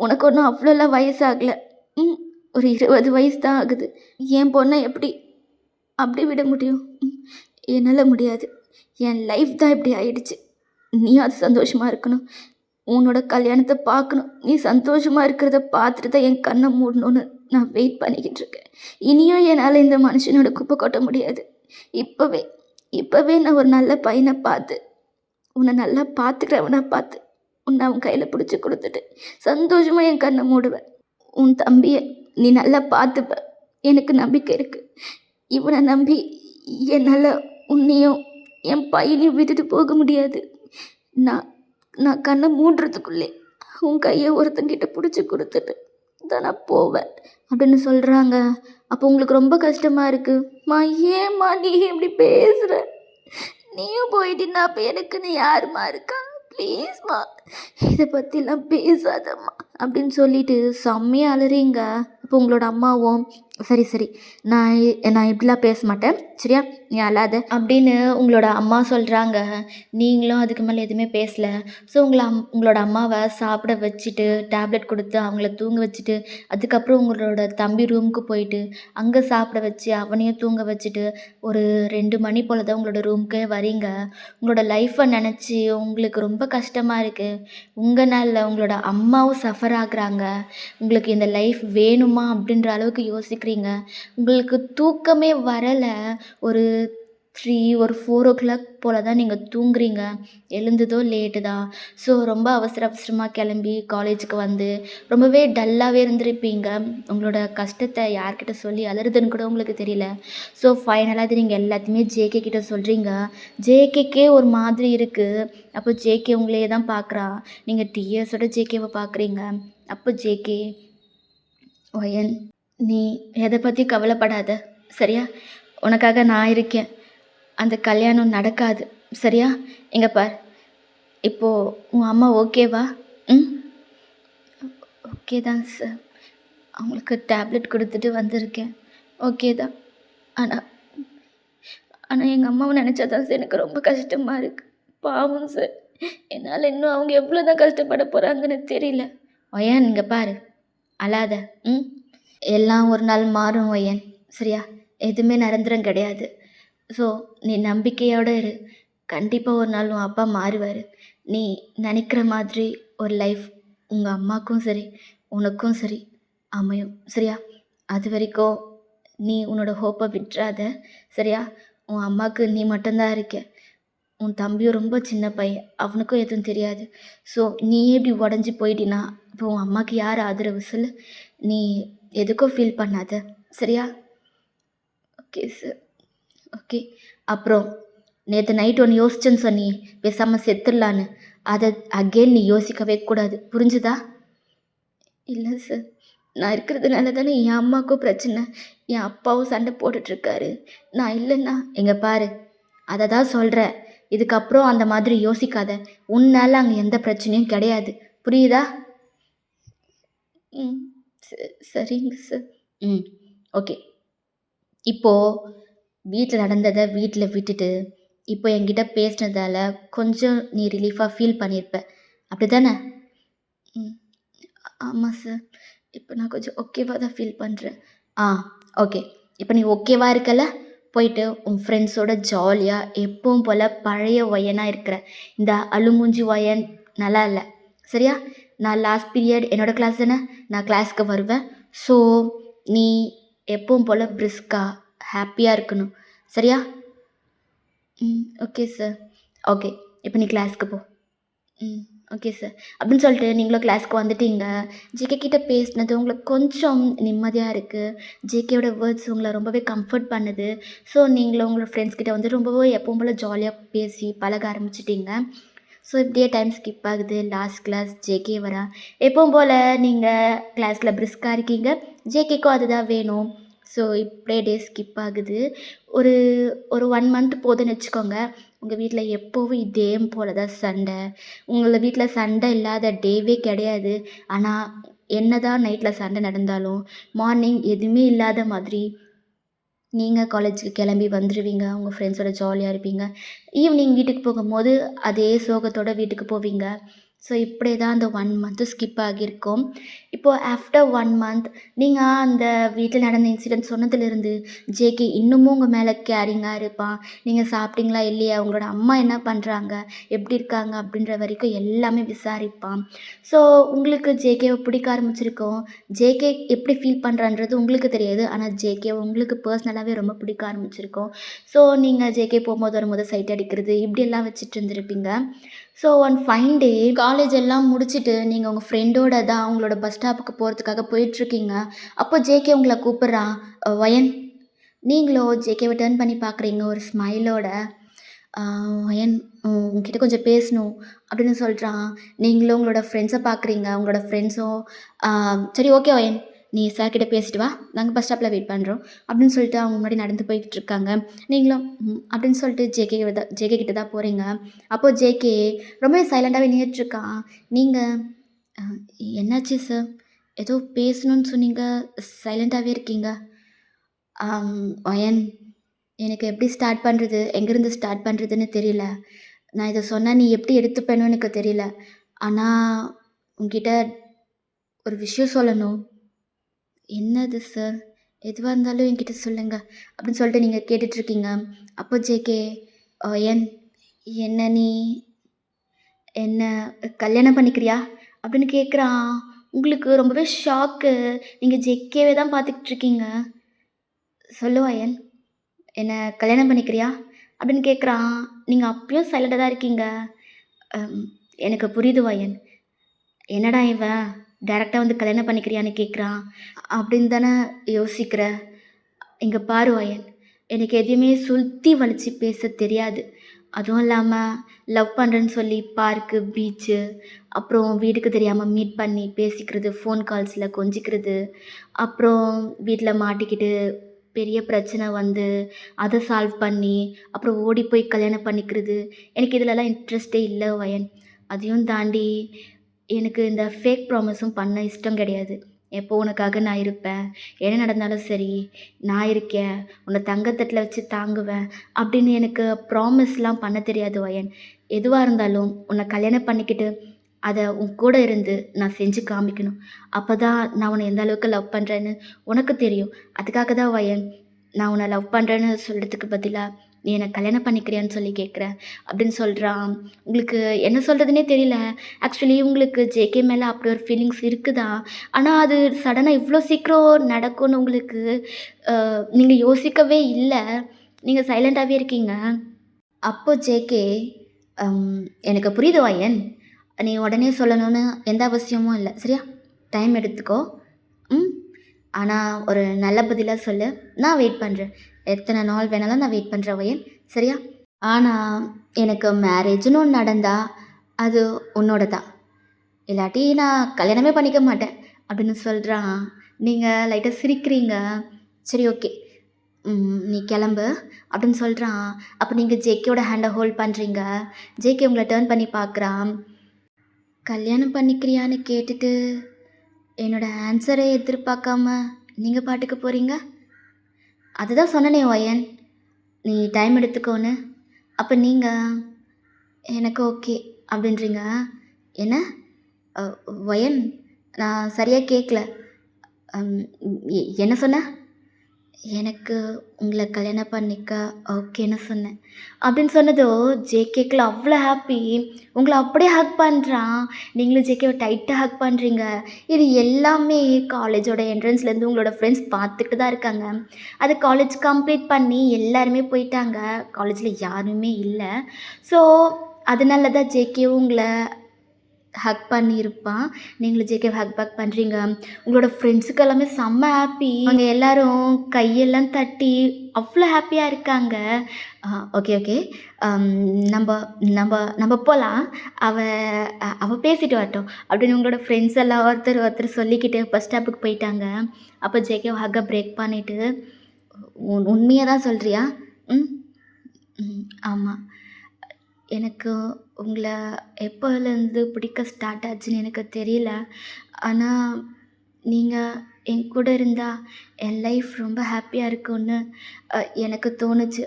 உனக்கு ஒன்றும் அவ்வளோலாம் வயசாகலை. ஒரு 20 வயசு தான் ஆகுது. என் பொண்ணை எப்படி அப்படி விட முடியும்? என்னால் முடியாது. என் லைஃப் தான் இப்படி ஆயிடுச்சு. நீ அது சந்தோஷமாக இருக்கணும், உன்னோட கல்யாணத்தை பார்க்கணும். நீ சந்தோஷமாக இருக்கிறத பார்த்துட்டு தான் என் கண்ணை மூடணும்னு நான் வெயிட் பண்ணிக்கிட்டு இருக்கேன். இனியும் என்னால் இந்த மனுஷனோட குப்பை கொட்ட முடியாது. இப்போவே நான் ஒரு நல்ல பையனை பார்த்து, உன்னை நல்லா பார்த்துக்கிறவனா பார்த்து, உன்னை அவன் கையில் பிடிச்சி கொடுத்துட்டு சந்தோஷமாக என் கண்ணை மூடுவேன். உன் தம்பியை நீ நல்லா பார்த்துப்ப, எனக்கு நம்பிக்கை இருக்குது. இவனை நம்பி என்னால் உன்னையும் என் பையனையும் விட்டுட்டு போக முடியாது. நான் நான் கண்ணை மூடுறதுக்குள்ளே உன் கையை ஒருத்தங்கிட்ட பிடிச்சி கொடுத்துட்டு தான் நான் போவேன் அப்படின்னு சொல்கிறாங்க. அப்போ உங்களுக்கு ரொம்ப கஷ்டமாக இருக்குமா? ஏம்மா நீ எப்படி பேசுகிற? நீயும் போயிட்டீன்னா அப்போ எனக்கு நீ யாருமா இருக்கா? ப்ளீஸ்மா, இதை பற்றிலாம் பேசாதம்மா அப்படின்னு சொல்லிட்டு செம்மையாக அலறீங்க. அப்போ உங்களோட அம்மாவும் சரி நான் இப்படிலாம் பேச மாட்டேன் சரியா, நீ அழாத அப்படின்னு உங்களோட அம்மா சொல்கிறாங்க. நீங்களும் அதுக்கு மேலே எதுவுமே பேசலை. ஸோ உங்களோட அம்மாவை சாப்பிட வச்சுட்டு டேப்லெட் கொடுத்து அவங்கள தூங்க வச்சுட்டு, அதுக்கப்புறம் உங்களோட தம்பி ரூமுக்கு போயிட்டு அங்கே சாப்பிட வச்சு அவனையும் தூங்க வச்சுட்டு ஒரு 2 மணி போல் தான் உங்களோட ரூமுக்கே வரீங்க. உங்களோட லைஃப்பை நினச்சி உங்களுக்கு ரொம்ப கஷ்டமாக இருக்குது. உங்களால் உங்களோட அம்மாவும் சஃபர் ஆகுறாங்க. உங்களுக்கு இந்த லைஃப் வேணுமா அப்படின்ற அளவுக்கு யோசிக்கிறீங்க. உங்களுக்கு தூக்கமே வரலை. ஒரு 4 o'clock போல் தான் நீங்கள் தூங்குறீங்க. எழுந்ததோ லேட்டு தான். ஸோ ரொம்ப அவசரமாக கிளம்பி காலேஜுக்கு வந்து ரொம்பவே டல்லாகவே இருந்திருப்பீங்க. உங்களோட கஷ்டத்தை யார்கிட்ட சொல்லி அலறுதுன்னு கூட உங்களுக்கு தெரியல. ஸோ ஃபைனலாக இது நீங்கள் எல்லாத்தையுமே ஜேகே கிட்ட சொல்கிறீங்க. ஜேகேக்கே ஒரு மாதிரி இருக்குது. அப்போ ஜேகே உங்களையே தான் பார்க்குறா. நீங்கள் டிஎஸோட ஜேகேவை பார்க்குறீங்க. அப்போ ஜேகே, ஒயன், நீ எதை பற்றி கவலைப்படாத சரியா, உனக்காக நான் இருக்கேன். அந்த கல்யாணம் நடக்காது சரியா. இங்கே பார், இப்போது உன் அம்மா ஓகேவா? ஓகே தான் சார், அவங்களுக்கு டேப்லெட் கொடுத்துட்டு வந்திருக்கேன். ஓகே தான். ஆனால் எங்கள் அம்மாவை நினச்சா தான் சார் எனக்கு ரொம்ப கஷ்டமாக இருக்குது. பாவம் சார், என்னால் இன்னும் அவங்க எவ்வளோ தான் கஷ்டப்பட போகிறாங்கன்னு தெரியல. ஒயன் இங்கே பாரு, அழாத. எல்லாம் ஒரு நாள் மாறும் ஒயன் சரியா, எதுவுமே நிரந்தரம் கிடையாது. ஸோ நீ நம்பிக்கையோடு இரு. கண்டிப்பாக ஒரு நாள் உன் அப்பா மாறுவார். நீ நினைக்கிற மாதிரி ஒரு லைஃப் உங்கள் அம்மாவுக்கும் சரி உனக்கும் சரி அமையும். சரியா? அது வரைக்கும் நீ உன்னோட ஹோப்பை விட்டுறாத. சரியா? உன் அம்மாவுக்கு நீ மட்டும் தான் இருக்க. உன் தம்பியும் ரொம்ப சின்ன பையன். அவனுக்கும் எதுவும் தெரியாது. ஸோ நீயே இப்படி உடஞ்சி போயிட்டின்னா, இப்போ உன் அம்மாவுக்கு யார் ஆதரவு சொல்லு? நீ எதுக்கும் ஃபீல் பண்ணாத. சரியா? Okay sir. ஓகே. அப்புறம் நேற்று நைட் ஒன்று யோசிச்சேன்னு சொன்னியே, பேசாமல் செத்துடலான்னு. அதை அகெயின் நீ யோசிக்கவே கூடாது. புரிஞ்சுதா? இல்லை சார். நான் இருக்கிறதுனால தானே என் அம்மாவுக்கும் பிரச்சனை. என் அப்பாவும் சண்டை போட்டுட்ருக்காரு. நான் இல்லைன்னா எங்க பாரு, அதை தான் சொல்கிறேன். இதுக்கப்புறம் அந்த மாதிரி யோசிக்காத. உன்னால் அங்கே எந்த பிரச்சனையும் கிடையாது. புரியுதா? ம். சரிங்க சார். ம். ஓகே. இப்போது வீட்டில் நடந்ததை வீட்டில் விட்டுட்டு, இப்போ என்கிட்ட பேசினதால கொஞ்சம் நீ ரிலீஃபாக ஃபீல் பண்ணியிருப்ப. அப்படி தானே? ம். ஆமாம் சார். இப்போ நான் கொஞ்சம் ஓகேவா தான் ஃபீல் பண்ணுறேன். ஆ ஓகே. இப்போ நீ ஓகேவா இருக்கல்ல? போயிட்டு உன் ஃப்ரெண்ட்ஸோட ஜாலியாக எப்பவும் போல் பழைய ஒயனாக இருக்கிற. இந்த அழுமூஞ்சி ஒயன் நல்லா இல்லை. சரியா? நான் லாஸ்ட் பீரியட் என்னோடய கிளாஸ் தானே, நான் கிளாஸ்க்கு வருவேன். ஸோ நீ எப்பவும் போல் பிரிஸ்கா ஹாப்பியாக இருக்கணும். சரியா? Okay sir. ஓகே. இப்போ நீ கிளாஸ்க்கு போ. ம். Okay sir. அப்படின்னு சொல்லிட்டு நீங்களும் கிளாஸ்க்கு வந்துட்டீங்க. ஜேகே கிட்ட பேசினது உங்களுக்கு கொஞ்சம் நிம்மதியா இருக்கு. ஜேகேயோட வேர்ட்ஸ் உங்கள ரொம்பவே கம்ஃபர்ட் பண்ணுது. ஸோ நீங்களும் உங்களோட ஃப்ரெண்ட்ஸ் கிட்ட வந்து ரொம்பவே எப்பவும் போல ஜாலியா பேசி பழக ஆரம்பிச்சுட்டீங்க. ஸோ இப்படியே டைம் ஸ்கிப் ஆகுது. லாஸ்ட் கிளாஸ் ஜேகே வரா. எப்பவும் போல நீங்க கிளாஸ்ல பிரிஸ்கா இருக்கீங்க. ஜேகேக்கும் அதுதான் வேணும். ஸோ இப்படியே டே ஸ்கிப் ஆகுது. ஒரு ஒரு 1 மந்த் போதுன்னு வச்சுக்கோங்க. உங்கள் வீட்டில் எப்போவும் இதே போல தான் சண்டை. உங்கள வீட்டில் சண்டை இல்லாத டேவே கிடையாது. ஆனால் என்னதான் நைட்டில் சண்டை நடந்தாலும் மார்னிங் எதுவுமே இல்லாத மாதிரி நீங்கள் காலேஜுக்கு கிளம்பி வந்துடுவீங்க. உங்கள் ஃப்ரெண்ட்ஸோட ஜாலியாக இருப்பீங்க. ஈவினிங் வீட்டுக்கு போகும்போது அதே சோகத்தோட வீட்டுக்கு போவீங்க. ஸோ இப்படியே தான் அந்த 1 மந்த்து ஸ்கிப் ஆகியிருக்கும். இப்போது ஆஃப்டர் 1 மந்த் நீங்கள் அந்த வீட்டில் நடந்த இன்சிடென்ட் சொன்னதுலேருந்து ஜேகே இன்னமும் உங்கள் மேலே கேரிங்காக இருப்பான். நீங்கள் சாப்பிட்டீங்களா இல்லையா? உங்களோட அம்மா என்ன பண்ணுறாங்க? எப்படி இருக்காங்க? அப்படின்ற வரைக்கும் எல்லாமே விசாரிப்பான். ஸோ உங்களுக்கு ஜேகேவை பிடிக்க ஆரம்பிச்சிருக்கும். ஜேகே எப்படி ஃபீல் பண்ணுறான்றது உங்களுக்கு தெரியாது. ஆனால் ஜேகே உங்களுக்கு பர்சனலாகவே ரொம்ப பிடிக்க ஆரம்பிச்சிருக்கும். ஸோ நீங்கள் ஜேகே போகும்போது வரும்போது சைட் அடிக்கிறது இப்படியெல்லாம் வச்சுட்டு இருந்திருப்பீங்க. So one fine day college எல்லாம் முடிச்சுட்டு நீங்கள் உங்கள் ஃப்ரெண்டோட தான் உங்களோட பஸ் ஸ்டாப்புக்கு போகிறதுக்காக போயிட்டுருக்கீங்க. அப்போ ஜேகே உங்களை கூப்பிட்றான். வயன். நீங்களும் ஜேகேவை டர்ன் பண்ணி பார்க்குறீங்க ஒரு ஸ்மைலோட. வயன் உங்ககிட்ட கொஞ்சம் பேசணும் அப்படின்னு சொல்கிறான். நீங்களும் உங்களோட ஃப்ரெண்ட்ஸை பார்க்குறீங்க. உங்களோட ஃப்ரெண்ட்ஸும் சரி ஓகே வயன், நீ சார் கிட்ட பேசிட்டு வா, நாங்கள் பஸ் ஸ்டாப்பில் வெயிட் பண்ணுறோம் அப்படின்னு சொல்லிட்டு அவங்க முன்னாடி நடந்து போய்கிட்டு இருக்காங்க. நீங்களும் அப்படின்னு சொல்லிட்டு ஜேகே கிட்ட தான் போகிறீங்க. அப்போது ஜேகே ரொம்பவே சைலண்ட்டாகவே நின்றுட்டுருக்கான். நீங்கள் என்னாச்சு சார்? ஏதோ பேசணும்னு சொன்னீங்க, சைலண்ட்டாகவே இருக்கீங்க. வயன், எனக்கு எப்படி ஸ்டார்ட் பண்ணுறது, எங்கேருந்து ஸ்டார்ட் பண்ணுறதுன்னு தெரியல. நான் இதை சொன்னால் நீ எப்படி எடுத்துப்பேன்னு எனக்கு தெரியல. ஆனால் உங்ககிட்ட ஒரு விஷயம் சொல்லணும். என்னது சார்? எதுவாக இருந்தாலும் என்கிட்ட சொல்லுங்க அப்படின்னு சொல்லிட்டு நீங்கள் கேட்டுட்ருக்கீங்க. அப்போ ஜேகே என் என்ன நீ என்ன கல்யாணம் பண்ணிக்கிறியா அப்படின்னு கேட்குறான். உங்களுக்கு ரொம்பவே ஷாக்கு. நீங்கள் ஜேகேவே தான் பார்த்துக்கிட்ருக்கீங்க. சொல்லு அயன், என்ன கல்யாணம் பண்ணிக்கிறியா அப்படின்னு கேட்குறான். நீங்கள் அப்பயும் சைலண்டாக தான் இருக்கீங்க. எனக்கு புரியுது வயன். என்னடா இவன் டைரெக்டாக வந்து கல்யாணம் பண்ணிக்கிறியான்னு கேட்குறான் அப்படின்னு தானே யோசிக்கிற. இங்கே பாரு வயன், எனக்கு எதையுமே சுற்றி வலிச்சு பேச தெரியாது. அதுவும் இல்லாமல் லவ் பண்ணுறேன்னு சொல்லி பார்க்கு, பீச்சு, அப்புறம் வீட்டுக்கு தெரியாமல் மீட் பண்ணி பேசிக்கிறது, ஃபோன் கால்ஸில் கொஞ்சிக்கிறது, அப்புறம் வீட்டில் மாட்டிக்கிட்டு பெரிய பிரச்சனை வந்து அதை சால்வ் பண்ணி அப்புறம் ஓடி போய் கல்யாணம் பண்ணிக்கிறது, எனக்கு இதிலலாம் இன்ட்ரெஸ்ட்டே இல்லை வயன். அதையும் தாண்டி எனக்கு இந்த ஃபேக் ப்ராமிஸும் பண்ண இஷ்டம் கிடையாது. எப்போ உனக்காக நான் இருப்பேன், என்ன நடந்தாலும் சரி நான் இருக்கேன், உன்னை தங்கத்தட்டில் வச்சு தாங்குவேன் அப்படின்னு எனக்கு ப்ராமிஸ்லாம் பண்ண தெரியாது வயன். எதுவாக இருந்தாலும் உன்னை கல்யாணம் பண்ணிக்கிட்டு அதை உன் கூட இருந்து நான் செஞ்சு காமிக்கணும். அப்போ தான் நான் உன்னை எந்த அளவுக்கு லவ் பண்ணுறேன்னு உனக்கு தெரியும். அதுக்காக தான் வயன், நான் உன்னை லவ் பண்ணுறேன்னு சொல்கிறதுக்கு பதிலாக நீ என்ன கல்யாணம் பண்ணிக்கிறியான்னு சொல்லி கேட்குறேன் அப்படின்னு சொல்கிறான். உங்களுக்கு என்ன சொல்கிறதுனே தெரியல. ஆக்சுவலி உங்களுக்கு ஜேகே மேலே அப்படி ஒரு ஃபீலிங்ஸ் இருக்குதா? ஆனால் அது சடனாக இவ்வளோ சீக்கிரம் நடக்கும்னு உங்களுக்கு நீங்கள் யோசிக்கவே இல்லை. நீங்கள் சைலண்ட்டாகவே இருக்கீங்க. அப்போ ஜேகே, எனக்கு புரியுது வயன். நீ உடனே சொல்லணும்னு எந்த அவசியமும் இல்லை. சரியா? டைம் எடுத்துக்கோ. ம். ஆனா ஒரு நல்ல பதிலா சொல்லு. நான் வெயிட் பண்றேன். எத்தனை நாள் வேணாலும் நான் வெயிட் பண்றேன் வயன். சரியா? ஆனா எனக்கு மேரேஜ்ன்னு ஒண்ணு நடந்தா, அது உன்னோட தான். இல்லாட்டி நான் கல்யாணமே பண்ணிக்க மாட்டேன் அப்படின்னு சொல்றான். நீங்க லைட்டா சிரிக்கிறீங்க. சரி ஓகே. நீ கிளம்பு அப்படின்னு சொல்றான். அப்ப நீங்க ஜேகேயோட ஹேண்ட ஹோல்ட் பண்றீங்க. ஜேகே உங்கள டர்ன் பண்ணி பார்க்குறான். கல்யாணம் பண்ணிக்கிறியான்னு கேட்டுட்டு, என்னோட ஆன்ஸரை எதிர்பார்க்காம நீங்க பாட்டுக்கு போறீங்க? அதுதான் சொன்னனே ஒயன், நீ டைம் எடுத்துக்கோன்னு. அப்ப நீங்க எனக்கு ஓகே அப்படின்றீங்க. என்ன? அ ஒயன், நான் சரியா கேட்கல. அம் என்ன சொன்ன? எனக்கு உங்கள கல்யாணம் பண்ணிக்க ஓகேன்னு சொன்னேன். அப்படின்னு சொன்னதும் ஜேகேக்குல அவ்வளோ ஹாப்பி. உங்கள அப்படியே ஹக் பண்றான். நீங்களும் ஜேகேவ டைட்டா ஹக் பண்றீங்க. இது எல்லாமே காலேஜோட என்ட்ரன்ஸ்லேருந்து உங்களோட ஃப்ரெண்ட்ஸ் பார்த்துட்டு தான் இருக்காங்க. அது காலேஜ் கம்ப்ளீட் பண்ணி எல்லாருமே போயிட்டாங்க. காலேஜில யாருமே இல்ல. ஸோ, அதனால தான் ஜேகேவும் உங்கள ஹக் பண்ணியிருப்பான். நீங்களும் ஜேகேவ ஹக் பேக் பண்றீங்க. உங்களோட ஃப்ரெண்ட்ஸுக்கு எல்லாமே செம்ம ஹாப்பி. அவங்க எல்லாரும் கையெல்லாம் தட்டி அவ்வளோ ஹாப்பியா இருக்காங்க. Okay, okay. அம் நம்ப நம்ப நம்ப போலாம். அவ அவ பேசிட்டு வரட்டும் அப்படின்னு உங்களோட ஃப்ரெண்ட்ஸ் எல்லாம் ஒருத்தர் ஒருத்தர் சொல்லிக்கிட்டு பஸ் ஸ்டாப்புக்கு போயிட்டாங்க. அப்போ ஜேகே ஹக்க பிரேக் பண்ணிட்டு, உண்மையா தான் சொல்றியா? ம். ஆமா. எனக்கு உங்கள எப்போலேருந்து பிடிக்க ஸ்டார்ட் ஆச்சுன்னு எனக்கு தெரியல. ஆனா, நீங்க என் கூட இருந்தா என் லைஃப் ரொம்ப ஹாப்பியா இருக்கும்னு எனக்கு தோணுச்சு.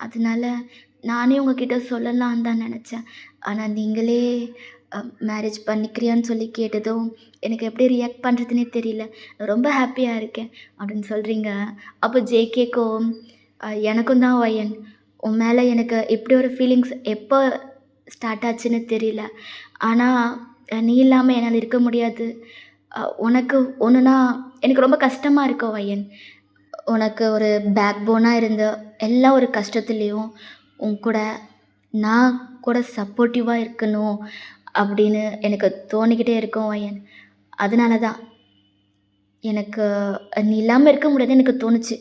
அதனால நானே உங்ககிட்ட சொல்லலான்னு தான் நெனச்சேன். ஆனா நீங்களே அ மேரேஜ் பண்ணிக்கிறியான்னு சொல்லி கேட்டதும், எனக்கு எப்படி ரியாக்ட் பண்ணுறதுன்னே தெரியல. ரொம்ப ஹாப்பியா இருக்கேன் அப்படின்னு சொல்றீங்க. அப்போ ஜேகேக்கும் எனக்கும் தான் வயன். உன் மேல எனக்கு இப்படி ஒரு ஃபீலிங்ஸ் எப்போ ஸ்டார்ட் ஆச்சுன்னு தெரியல. ஆனா நீ இல்லாம என்னால இருக்க முடியாது. உனக்கு ஒன்றுனா எனக்கு ரொம்ப கஷ்டமா இருக்கு வயன். உனக்கு ஒரு பேக் போனா இருந்து எல்லா ஒரு கஷ்டத்துலேயும் உன் கூட நான் கூட சப்போர்ட்டிவா இருக்கணும் அப்படின்னு எனக்கு தோணிக்கிட்டே இருக்கும் வயன். அதனால தான் எனக்கு நீ இல்லாம இருக்க முடியாதுன்னு எனக்கு தோணுச்சு.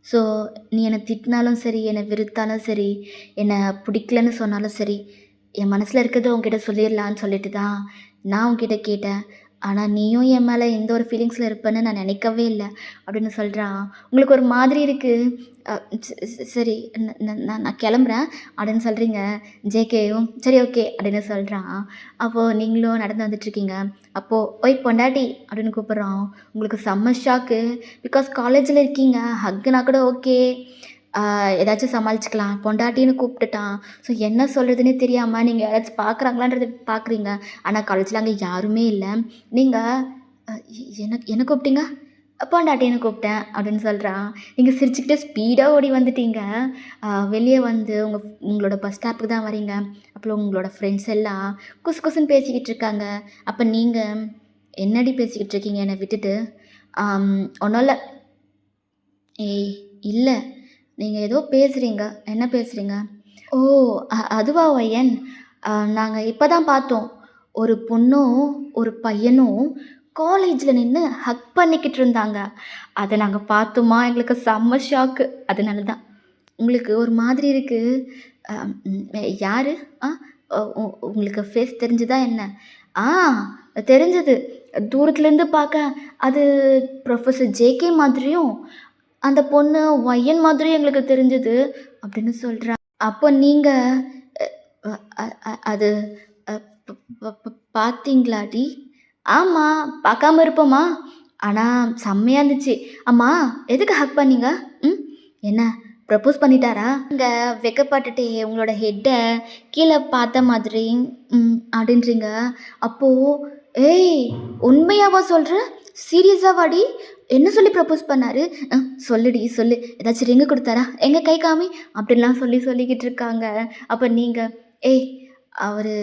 ஸோ நீ என்ன திட்டினாலும் சரி, என்னை வெறுத்தாலும் சரி, என்ன பிடிக்கலன்னு சொன்னாலும் சரி, என் மனசில் இருக்கிறத உன்கிட்ட சொல்லிடலான்னு சொல்லிட்டு தான் நான் உன்கிட்ட கேட்டேன். ஆனா நீயும் என் மேல எந்த ஒரு ஃபீலிங்ஸ்ல இருப்பேன்னு நான் நினைக்கவே இல்ல அப்படின்னு சொல்றான். உங்களுக்கு ஒரு மாதிரி இருக்கு. அ சரி நான் கிளம்புறேன் அப்படின்னு சொல்றீங்க. ஜேகேயும் சரி ஓகே அப்படின்னு சொல்றான். அப்போ நீங்களும் நடந்து வந்துட்டுருக்கீங்க. அப்போ "ஓய் பொண்டாட்டி" அப்படின்னு கூப்பிடுறான். உங்களுக்கு செம்ம ஷாக்கு. பிகாஸ் காலேஜில இருக்கீங்க. ஹக்குனா கூட ஓகே. ஏதாச்சும் சமாளிச்சுக்கலாம். பொண்டாட்டின்னு கூப்பிட்டுட்டான். ஸோ என்ன சொல்றதுன்னே தெரியாம நீங்க யாராச்சும் பார்க்குறாங்களான்றத பார்க்குறீங்க. ஆனா காலேஜ்ல அங்க யாருமே இல்ல. நீங்க அ என்ன கூப்பிட்டீங்க? பொண்டாட்டின்னு கூப்பிட்டேன் அப்படின்னு சொல்றான். நீங்க சிரிச்சுக்கிட்டே ஸ்பீடா ஓடி வந்துட்டீங்க. வெளிய வந்து உங்களோட பஸ் ஸ்டாப்புக்கு தான் வரீங்க. அப்புறம் உங்களோட ஃப்ரெண்ட்ஸ் எல்லாம் குசு குசுன்னு பேசிக்கிட்டு இருக்காங்க. அப்ப நீங்க என்னடி பேசிக்கிட்டு இருக்கீங்க என்னை விட்டுட்டு? ஒண்ணும் இல்ல. ஏய் இல்ல. நீங்க ஏதோ பேசுறீங்க. என்ன பேசுறீங்க? ஓ! அதுவா வயன்? நாங்க இப்ப தான் பார்த்தோம். ஒரு பொண்ணும், ஒரு பையனும் காலேஜ்ல நின்னு ஹக் பண்ணிக்கிட்டு இருந்தாங்க. அத நாங்க பார்த்தோமா, எங்களுக்கு செம்ம ஷாக்கு. அதனால தான். உங்களுக்கு ஒரு மாதிரி இருக்கு. அ ம் யாரு? ஆ உங்களுக்கு ஃபேஸ் தெரிஞ்சுதா என்ன? ஆ தெரிஞ்சது. தூரத்துலேருந்து பார்க்க அது ப்ரொஃபசர் ஜேகே மாதிரியும், அந்த பொண்ணு ஒயன் மாதிரியும் எங்களுக்கு தெரிஞ்சது அப்படின்னு சொல்றா. அப்போ நீங்க அ அ அ அது அ ப ப ப பார்த்தீங்களாடி? ஆமா, பார்க்காம இருப்போமா? ஆனா செம்மையா இருந்துச்சு. ஆமா, எதுக்கு ஹக் பண்ணீங்க? ம். என்ன ப்ரப்போஸ் பண்ணிட்டாரா? நீங்க வெட்கப்பட்டுட்டே உங்களோட ஹெட்ட கீழ பார்த்த மாதிரி, அப்படின்றீங்க. அப்போ ஏய் உண்மையாவா சொல்ற? சீரியஸாவாடி? என்ன சொல்லி ப்ரப்போஸ் பண்ணாரு? அ சொல்லுடி சொல்லு. ஏதாச்சும் ரிங்கு குடுத்தாரா? எங்க கை காமி அப்படிலாம் சொல்லிக்கிட்டு இருக்காங்க. அப்ப நீங்க ஏய் அவரு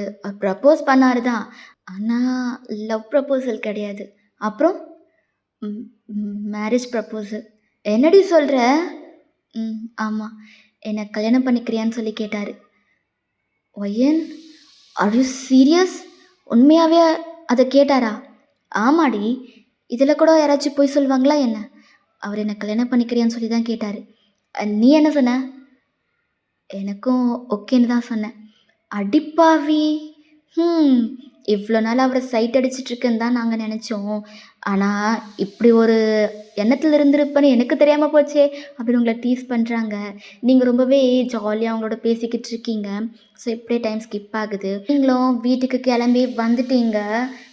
ப்ரப்போஸ் பண்ணாரு தான். ஆனா லவ் ப்ரப்போசல் கிடையாது. அப்புறம்? ம் மேரேஜ் ப்ரப்போசல். என்னடி சொல்ற? ஆமா. என்ன கல்யாணம் பண்ணிக்கிறியான்னு சொல்லி கேட்டாரு. ஒயன் ஆர் யூ சீரியஸ்? உண்மையாவே அத கேட்டாரா? ஆமாடி. இதில கூட யாராச்சும் பொய் சொல்லுவாங்களா என்ன? அவரு என்ன கல்யாணம் பண்ணிக்கிறியான்னு சொல்லி தான் கேட்டாரு. நீ என்ன சொன்ன? எனக்கும் ஓகேன்னு தான் சொன்னேன். அடிப்பாவி! ம். இவ்ளோ நாள் அவர சைட் அடிச்சுட்டு இருக்கேன்னு தான் நாங்க நெனச்சோம். ஆனா, இப்படி ஒரு எண்ணத்துல இருந்திருப்பேன்னு எனக்கு தெரியாம போச்சே! அப்படின்னு உங்கள டீஸ் பண்றாங்க. நீங்க ரொம்பவே ஜாலியா அவங்களோட பேசிக்கிட்டு இருக்கீங்க. ஸோ, இப்படியே டைம் ஸ்கிப் ஆகுது. நீங்களும் வீட்டுக்கு கெளம்பி வந்துட்டீங்க.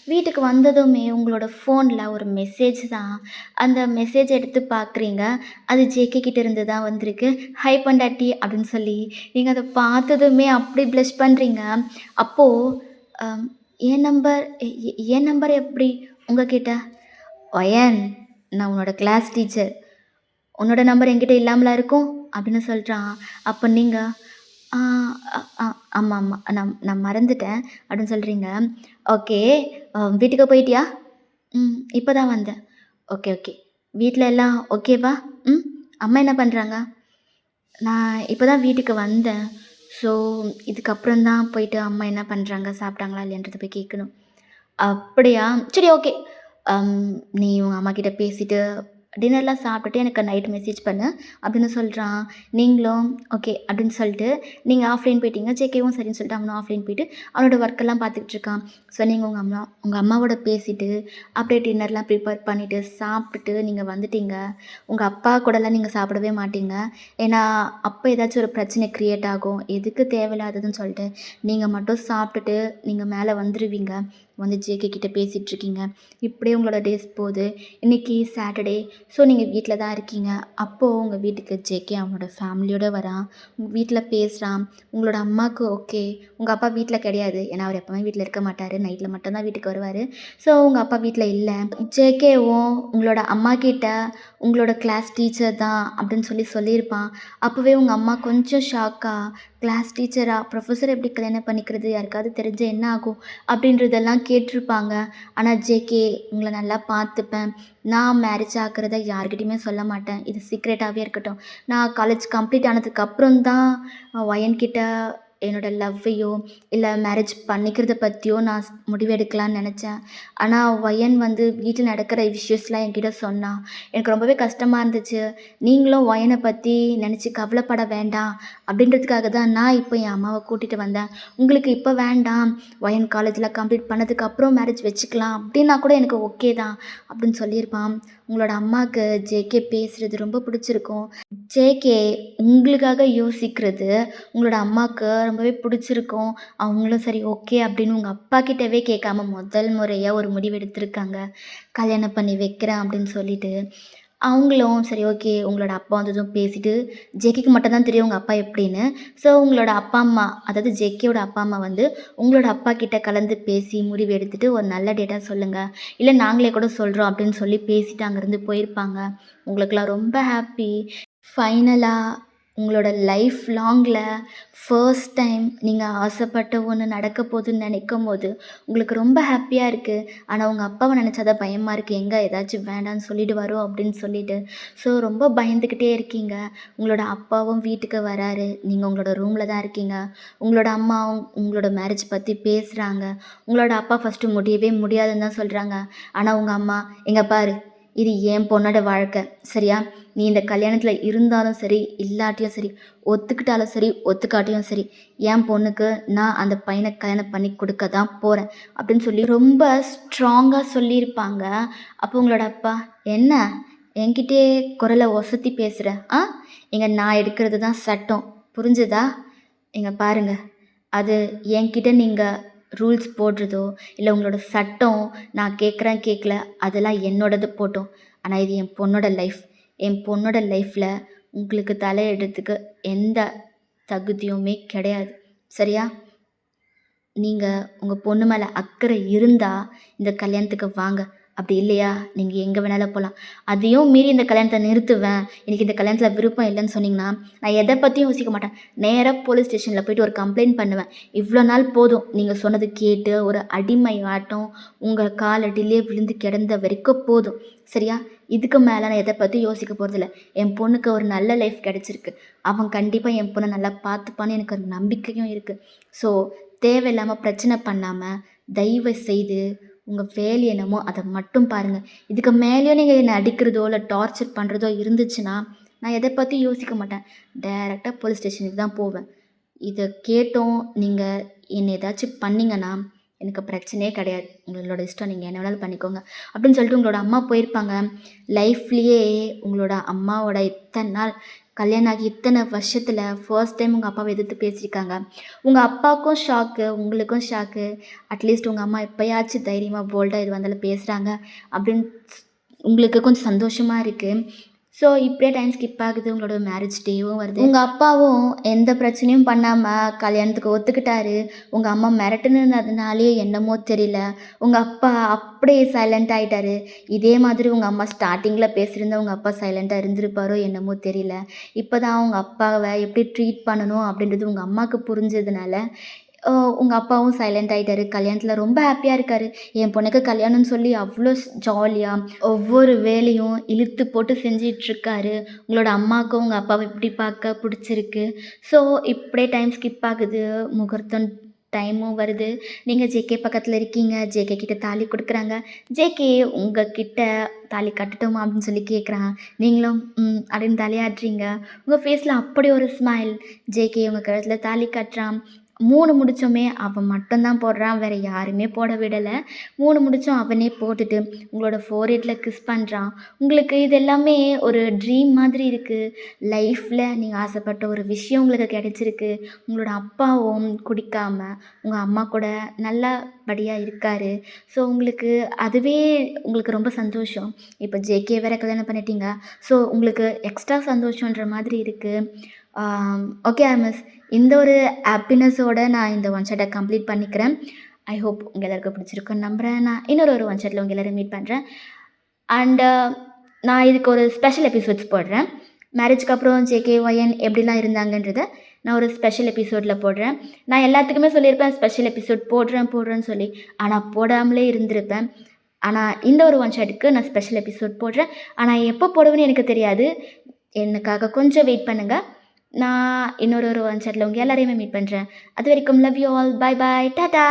வீட்டுக்கு வந்ததுமே உங்களோட ஃபோன்ல ஒரு மெசேஜ் தான். அந்த மெசேஜ் எடுத்து பார்க்குறீங்க. அது ஜேகே கிட்ட இருந்து தான் வந்திருக்கு. "ஹாய் பொண்டாட்டி" அப்படின்னு சொல்லி. நீங்க அத பார்த்ததுமே அப்படி ப்ளஷ் பண்றீங்க. அப்போ அம் என் நம்பர் என் நம்பர் எப்படி உங்ககிட்ட? "ஒயன் நான் உன்னோட கிளாஸ் டீச்சர். உன்னோட நம்பர் என்கிட்ட இல்லாமலா இருக்கும்?" அப்படின்னு சொல்றான். அப்ப நீங்க, "ஆ அ அ ஆமாமா. நான் நான் மறந்துட்டேன்" அப்படின்னு சொல்றீங்க. "ஓகே. வீட்டுக்கு போயிட்டியா?" இப்ப தான் வந்தேன்." "Okay, okay. வீட்ல எல்லாம் ஓகேவா? ம். அம்மா என்ன பண்றாங்க?" "நான் இப்ப தான் வீட்டுக்கு வந்தேன். ஸோ, இதுக்கப்புறம் தான் போயிட்டு அம்மா என்ன பண்றாங்க, சாப்பிட்டாங்களா இல்லையான்றத போய் கேட்கணும்." "அப்படியா? சரி ஓகே. அம் நீ உங்க அம்மாகிட்ட பேசிட்டு, டின்னர்லாம் சாப்பிட்டுட்டு எனக்கு நைட் மெசேஜ் பண்ணு." அப்படின்னு சொல்றான். நீங்களும் ஓகே அப்படின்னு சொல்லிட்டு, நீங்க ஆஃப்லைன் போயிட்டீங்க. ஜேகேவும் சரின்னு சொல்லிட்டு அவனும் ஆஃப்லைன் போயிட்டு, அவனோட ஒர்க்கெல்லாம் பார்த்துக்கிட்டு இருக்கான். ஸோ, நீங்க உங்க அம்மாவோட பேசிட்டு, அப்படியே டின்னர்லாம் ப்ரிப்பேர் பண்ணிட்டு, சாப்பிட்டுட்டு நீங்க வந்துட்டீங்க. உங்க அப்பா கூடலாம் நீங்க சாப்பிடவே மாட்டீங்க. ஏன்னா, அப்போ ஏதாச்சும் ஒரு பிரச்சனை கிரியேட் ஆகும். எதுக்கு தேவையில்லாததுன்னு சொல்லிட்டு, நீங்க மட்டும் சாப்பிட்டுட்டு, நீங்க மேலே வந்துருவீங்க. வந்து ஜேகே கிட்ட பேசிகிட்ருக்கீங்க. இப்படியே உங்களோட டேஸ் போகுது. இன்றைக்கி சாட்டர்டே. ஸோ, நீங்கள் வீட்டில் தான் இருக்கீங்க. அப்போது உங்கள் வீட்டுக்கு ஜேகே அவனோட ஃபேமிலியோடு வரான். உங்கள் வீட்டில் பேசுகிறான். உங்களோட அம்மாவுக்கு ஓகே. உங்கள் அப்பா வீட்டில் கிடையாது. ஏன்னா அவர் எப்போவுமே வீட்டில் இருக்க மாட்டார். நைட்டில் மட்டும் தான் வீட்டுக்கு வருவார். ஸோ, உங்கள் அப்பா வீட்டில் இல்லை. ஜேகேவும் உங்களோட அம்மாகிட்ட உங்களோட கிளாஸ் டீச்சர் தான் அப்படின்னு சொல்லியிருப்பான். அப்போவே உங்கள் அம்மா கொஞ்சம் ஷாக்கா, கிளாஸ் டீச்சரா? ப்ரொஃபஸர் எப்படி கல்யாணம் பண்ணிக்கிறது? யாருக்காவது தெரிஞ்சா என்ன ஆகும்? அப்படின்றதெல்லாம் கேட்டிருப்பாங்க. ஆனா ஜேகே உங்கள நல்லா பார்த்துப்பேன். நான் மேரேஜ் ஆகுறத யார்கிட்டயுமே சொல்ல மாட்டேன். இது சீக்ரெட்டாவே இருக்கட்டும். நான் காலேஜ் கம்ப்ளீட் ஆனதுக்கப்புறம் தான் ஒயன்கிட்ட என்னோட லவ்வையோ, இல்ல மேரேஜ் பண்ணிக்கிறத பத்தியோ நான் முடிவெடுக்கலான்னு நெனச்சேன். ஆனா ஒயன் வந்து வீட்ல நடக்கிற இஷ்யூஸ்லாம் என்கிட்ட சொன்னான். எனக்கு ரொம்பவே கஷ்டமா இருந்துச்சு. நீங்களும் ஒயன பத்தி நெனச்சு கவலைப்பட வேண்டாம் அப்படின்றதுக்காக தான் நான் இப்போ என் அம்மாவ கூட்டிட்டு வந்தேன். உங்களுக்கு இப்போ வேண்டாம். ஒயன் காலேஜ்ல கம்ப்ளீட் பண்ணதுக்கப்புறம் மேரேஜ் வச்சுக்கலாம் அப்படின்னா கூட எனக்கு ஓகே தான் அப்படின்னு சொல்லியிருப்பான். உங்களோட அம்மாவுக்கு ஜேகே பேசுறது ரொம்ப பிடிச்சிருக்கும். ஜேகே உங்களுக்காக யோசிக்கிறது உங்களோட அம்மாவுக்கு ரொம்பவே பிடிச்சிருக்கும். அவங்களும் சரி ஓகே அப்படின்னு உங்கள் அப்பா கிட்டவே கேட்காம முதல் முறையா ஒரு முடிவு எடுத்திருக்காங்க. கல்யாணம் பண்ணி வைக்கிறேன் அப்படின்னு சொல்லிட்டு. அவங்களும் சரி ஓகே உங்களோட அப்பா வந்ததும் பேசிட்டு ஜேகேக்கு மட்டும் தான் தெரியும் உங்கள் அப்பா எப்படின்னு. ஸோ உங்களோட அப்பா, அம்மா அதாவது ஜேகேயோட அப்பா, அம்மா வந்து உங்களோட அப்பா கிட்ட கலந்து பேசி முடிவு எடுத்துட்டு ஒரு நல்ல டேட்டா சொல்லுங்க. இல்ல நாங்களே கூட சொல்றோம் அப்படின்னு சொல்லி பேசிட்டு அங்கேருந்து போயிருப்பாங்க. உங்களுக்கெல்லாம் ரொம்ப ஹாப்பி. ஃபைனலா உங்களோட லைஃப் லாங்கில ஃபர்ஸ்ட் டைம் நீங்க ஆசைப்பட்ட ஒண்ணு நடக்க போதுன்னு நெனைக்கும்போது, உங்களுக்கு ரொம்ப ஹாப்பியா இருக்கு. ஆனா உங்க அப்பாவ நெனச்சா தான் பயமா இருக்கு. எங்க ஏதாச்சும் வேண்டான்னு சொல்லிடுவாரோ அப்படின்னு சொல்லிட்டு. ஸோ ரொம்ப பயந்துக்கிட்டே இருக்கீங்க. உங்களோட அப்பாவும் வீட்டுக்கு வராரு. நீங்க உங்களோட ரூம்ல தான் இருக்கீங்க. உங்களோட அம்மாவும் உங்களோட மேரேஜ் பத்தி பேசுறாங்க. உங்களோட அப்பா ஃபர்ஸ்ட்டு முடியவே முடியாதுன்னு தான் சொல்றாங்க. ஆனா உங்க அம்மா, "இங்க பாரு, இது என் பொண்ணோட வாழ்க்கை. சரியா? நீ இந்த கல்யாணத்துல இருந்தாலும் சரி, இல்லாட்டியும் சரி, ஒத்துக்கிட்டாலும் சரி, ஒத்துக்காட்டியும் சரி, என் பொண்ணுக்கு நான் அந்த பையன கல்யாணம் பண்ணி கொடுக்க தான் போறேன்." அப்படின்னு சொல்லி ரொம்ப ஸ்ட்ராங்கா சொல்லியிருப்பாங்க. அப்போ உங்களோட அப்பா, "என்ன என்கிட்டயே குரல ஒசத்தி பேசுற? ஆ? இங்க நான் எடுக்கிறது தான் சட்டம். புரிஞ்சுதா? இங்க பாருங்க. அது என்கிட்ட நீங்க ரூல்ஸ் போடுறதோ, இல்ல உங்களோட சட்டம் நான் கேட்குறேன், கேட்கல அதெல்லாம் என்னோடது போட்டும். ஆனா இது என் பொண்ணோட லைஃப். என் பொண்ணோட லைஃப்ல உங்களுக்கு தலையிடுறதுக்கு எந்த தகுதியுமே கிடையாது. சரியா? நீங்க உங்க பொண்ணு மேல அக்கறை இருந்தா இந்த கல்யாணத்துக்கு வாங்க. அப்படி இல்லையா, நீங்க எங்க வேணாலும் போலாம். அதையும் மீறி இந்த கல்யாணத்த நிறுத்துவேன். எனக்கு இந்த கல்யாணத்தில விருப்பம் இல்லன்னு சொன்னீங்கன்னா, நான் எத பத்தியும் யோசிக்க மாட்டேன். நேரா போலீஸ் ஸ்டேஷன்ல போயிட்டு ஒரு கம்ப்ளைண்ட் பண்ணுவேன். இவ்ளோ நாள் போதும். நீங்க சொன்னது கேட்டு ஒரு அடிமை ஆட்டம் உங்க காலடியிலே விழுந்து கிடந்த வரைக்கும் போதும். சரியா? இதுக்கு மேல நான் எத பத்தியும் யோசிக்க போறதில்ல. என் பொண்ணுக்கு ஒரு நல்ல லைஃப் கிடைச்சிருக்கு. அவன் கண்டிப்பா என் பொண்ண நல்லா பார்த்துப்பான்னு எனக்கு ஒரு நம்பிக்கையும் இருக்கு. ஸோ தேவையில்லாம பிரச்சனை பண்ணாம, தயவு செய்து உங்க வேலை என்னமோ அத மட்டும் பாருங்க. இதுக்கு மேலயும் நீங்க என்ன அடிக்கிறதோ, இல்ல டார்ச்சர் பண்றதோ இருந்துச்சுன்னா, நான் எத பத்தியும் யோசிக்க மாட்டேன். டைரக்ட்டா போலீஸ் ஸ்டேஷனுக்கு தான் போவேன். இத கேட்டும் நீங்க என்ன ஏதாச்சும் பண்ணீங்கன்னா, எனக்கு பிரச்சனையே கிடையாது. உங்களோட இஷ்டம். நீங்க என்ன வேணாலும் பண்ணிக்கோங்க. அப்படின்னு சொல்லிட்டு உங்களோட அம்மா போயிருப்பாங்க. லைஃப்லயே உங்களோட அம்மாவோட இத்தன நாள் கல்யாணம் ஆகி இத்தன வருஷத்துல ஃபர்ஸ்ட் டைம் உங்க அப்பாவ எதிர்த்து பேசியிருக்காங்க. உங்க அப்பாவுக்கும் ஷாக்கு, உங்களுக்கும் ஷாக்கு. அட்லீஸ்ட் உங்க அம்மா இப்பயாச்சும் தைரியமா, போல்டா எது வந்தாலும் பேசுறாங்க அப்படின்னு உங்களுக்கு கொஞ்சம் சந்தோஷமா இருக்கு. ஸோ இப்படியே டைம் ஸ்கிப் ஆகுது. உங்களோட மேரேஜ் டேவும் வருது. உங்க அப்பாவும் எந்த பிரச்சனையும் பண்ணாம கல்யாணத்துக்கு ஒத்துக்கிட்டாரு. உங்க அம்மா மிரட்டுனதுனாலயோ என்னமோ தெரியல, உங்க அப்பா அப்படியே சைலண்ட் ஆயிட்டாரு. இதே மாதிரி உங்க அம்மா ஸ்டார்ட்டிங்கில பேசியிருந்தா உங்க அப்பா சைலண்ட்டா இருந்திருப்பாரோ என்னமோ தெரியல. இப்ப தான் உங்க அப்பாவ எப்படி ட்ரீட் பண்ணணும் அப்படின்றது உங்க அம்மாவுக்கு புரிஞ்சதுனால, அ உங்க அப்பாவும் சைலண்ட் ஆயிட்டாரு. கல்யாணத்தில ரொம்ப ஹேப்பியா இருக்காரு. என் பொண்ணுக்கு கல்யாணம்னு சொல்லி அவ்ளோ ஜாலியா ஒவ்வொரு வேலையும் இழுத்து போட்டு செஞ்சிட்ருக்காரு. உங்களோட அம்மாவுக்கும் உங்க அப்பாவ இப்படி பார்க்க புடிச்சிருக்கு. ஸோ இப்படியே டைம் ஸ்கிப் ஆகுது. முகூர்த்தம் டைமும் வருது. நீங்க ஜேகே பக்கத்தில இருக்கீங்க. ஜேகே கிட்ட தாலி குடுக்குறாங்க. ஜேகே உங்ககிட்ட தாலி கட்டட்டுமா? அப்படின்னு சொல்லி கேட்குறான். நீங்களும் ம் அப்படின்னு தலையாட்டுறீங்க. உங்க ஃபேஸ்ல அப்படி ஒரு ஸ்மைல். ஜேகே உங்க கழுத்துல தாலி கட்டுறான். 3 முடிச்சுமே அவன் மட்டும் தான் போடுறான். வேற யாருமே போட விடல. 3 முடிச்சும் அவனே போட்டுட்டு உங்களோட ஃபோர்ஹெட்ல கிஸ் பண்றான். உங்களுக்கு இது எல்லாமே ஒரு ட்ரீம் மாதிரி இருக்கு. லைஃப்ல நீங்க ஆசைப்பட்ட ஒரு விஷயம் உங்களுக்கு கிடைச்சிருக்கு. உங்களோட அப்பாவும் குடிக்காம, உங்க அம்மா கூட நல்லபடியா இருக்காரு. ஸோ உங்களுக்கு அதுவே உங்களுக்கு ரொம்ப சந்தோஷம். இப்போ ஜேகே வேற கல்யாணம் பண்ணிட்டீங்க. ஸோ உங்களுக்கு எக்ஸ்ட்ரா சந்தோஷன்ற மாதிரி இருக்கு. Okay miss. இந்த ஒரு ஹாப்பினஸோட நான் இந்த ஒன் ஷாட்ட கம்ப்ளீட் பண்ணிக்கிறேன். ஐ ஹோப் உங்க எல்லாருக்கும் பிடிச்சிருக்குன்னு நம்புறேன். நான் இன்னொரு ஒரு ஒன் ஷாட்ல உங்க எல்லாரையும் மீட் பண்றேன். அண்ட் நான் இதுக்கு ஒரு ஸ்பெஷல் எபிசோட்ஸ் போடுறேன். மேரேஜ்க்கு அப்புறம் ஜேகே, ஒய்என் எப்படிலாம் இருந்தாங்கன்றத நான் ஒரு ஸ்பெஷல் எபிசோட்ல போடுறேன். நான் எல்லாத்துக்குமே சொல்லியிருப்பேன் ஸ்பெஷல் எபிசோட் போடுறேன்னு சொல்லி. ஆனா போடாமலே இருந்திருப்பேன். ஆனா இந்த ஒரு ஒன் ஷாட்டுக்கு நான் ஸ்பெஷல் எபிசோட் போடுறேன். ஆனா எப்போ போடுவேன்னு எனக்கு தெரியாது. எனக்காக கொஞ்சம் வெயிட் பண்ணுங்க. நான் இன்னொரு ஒரு ஒன் ஷாட்ல உங்க எல்லாரையுமே மீட் பண்றேன். அதுவரைக்கும் love you all. Bye bye. Tata.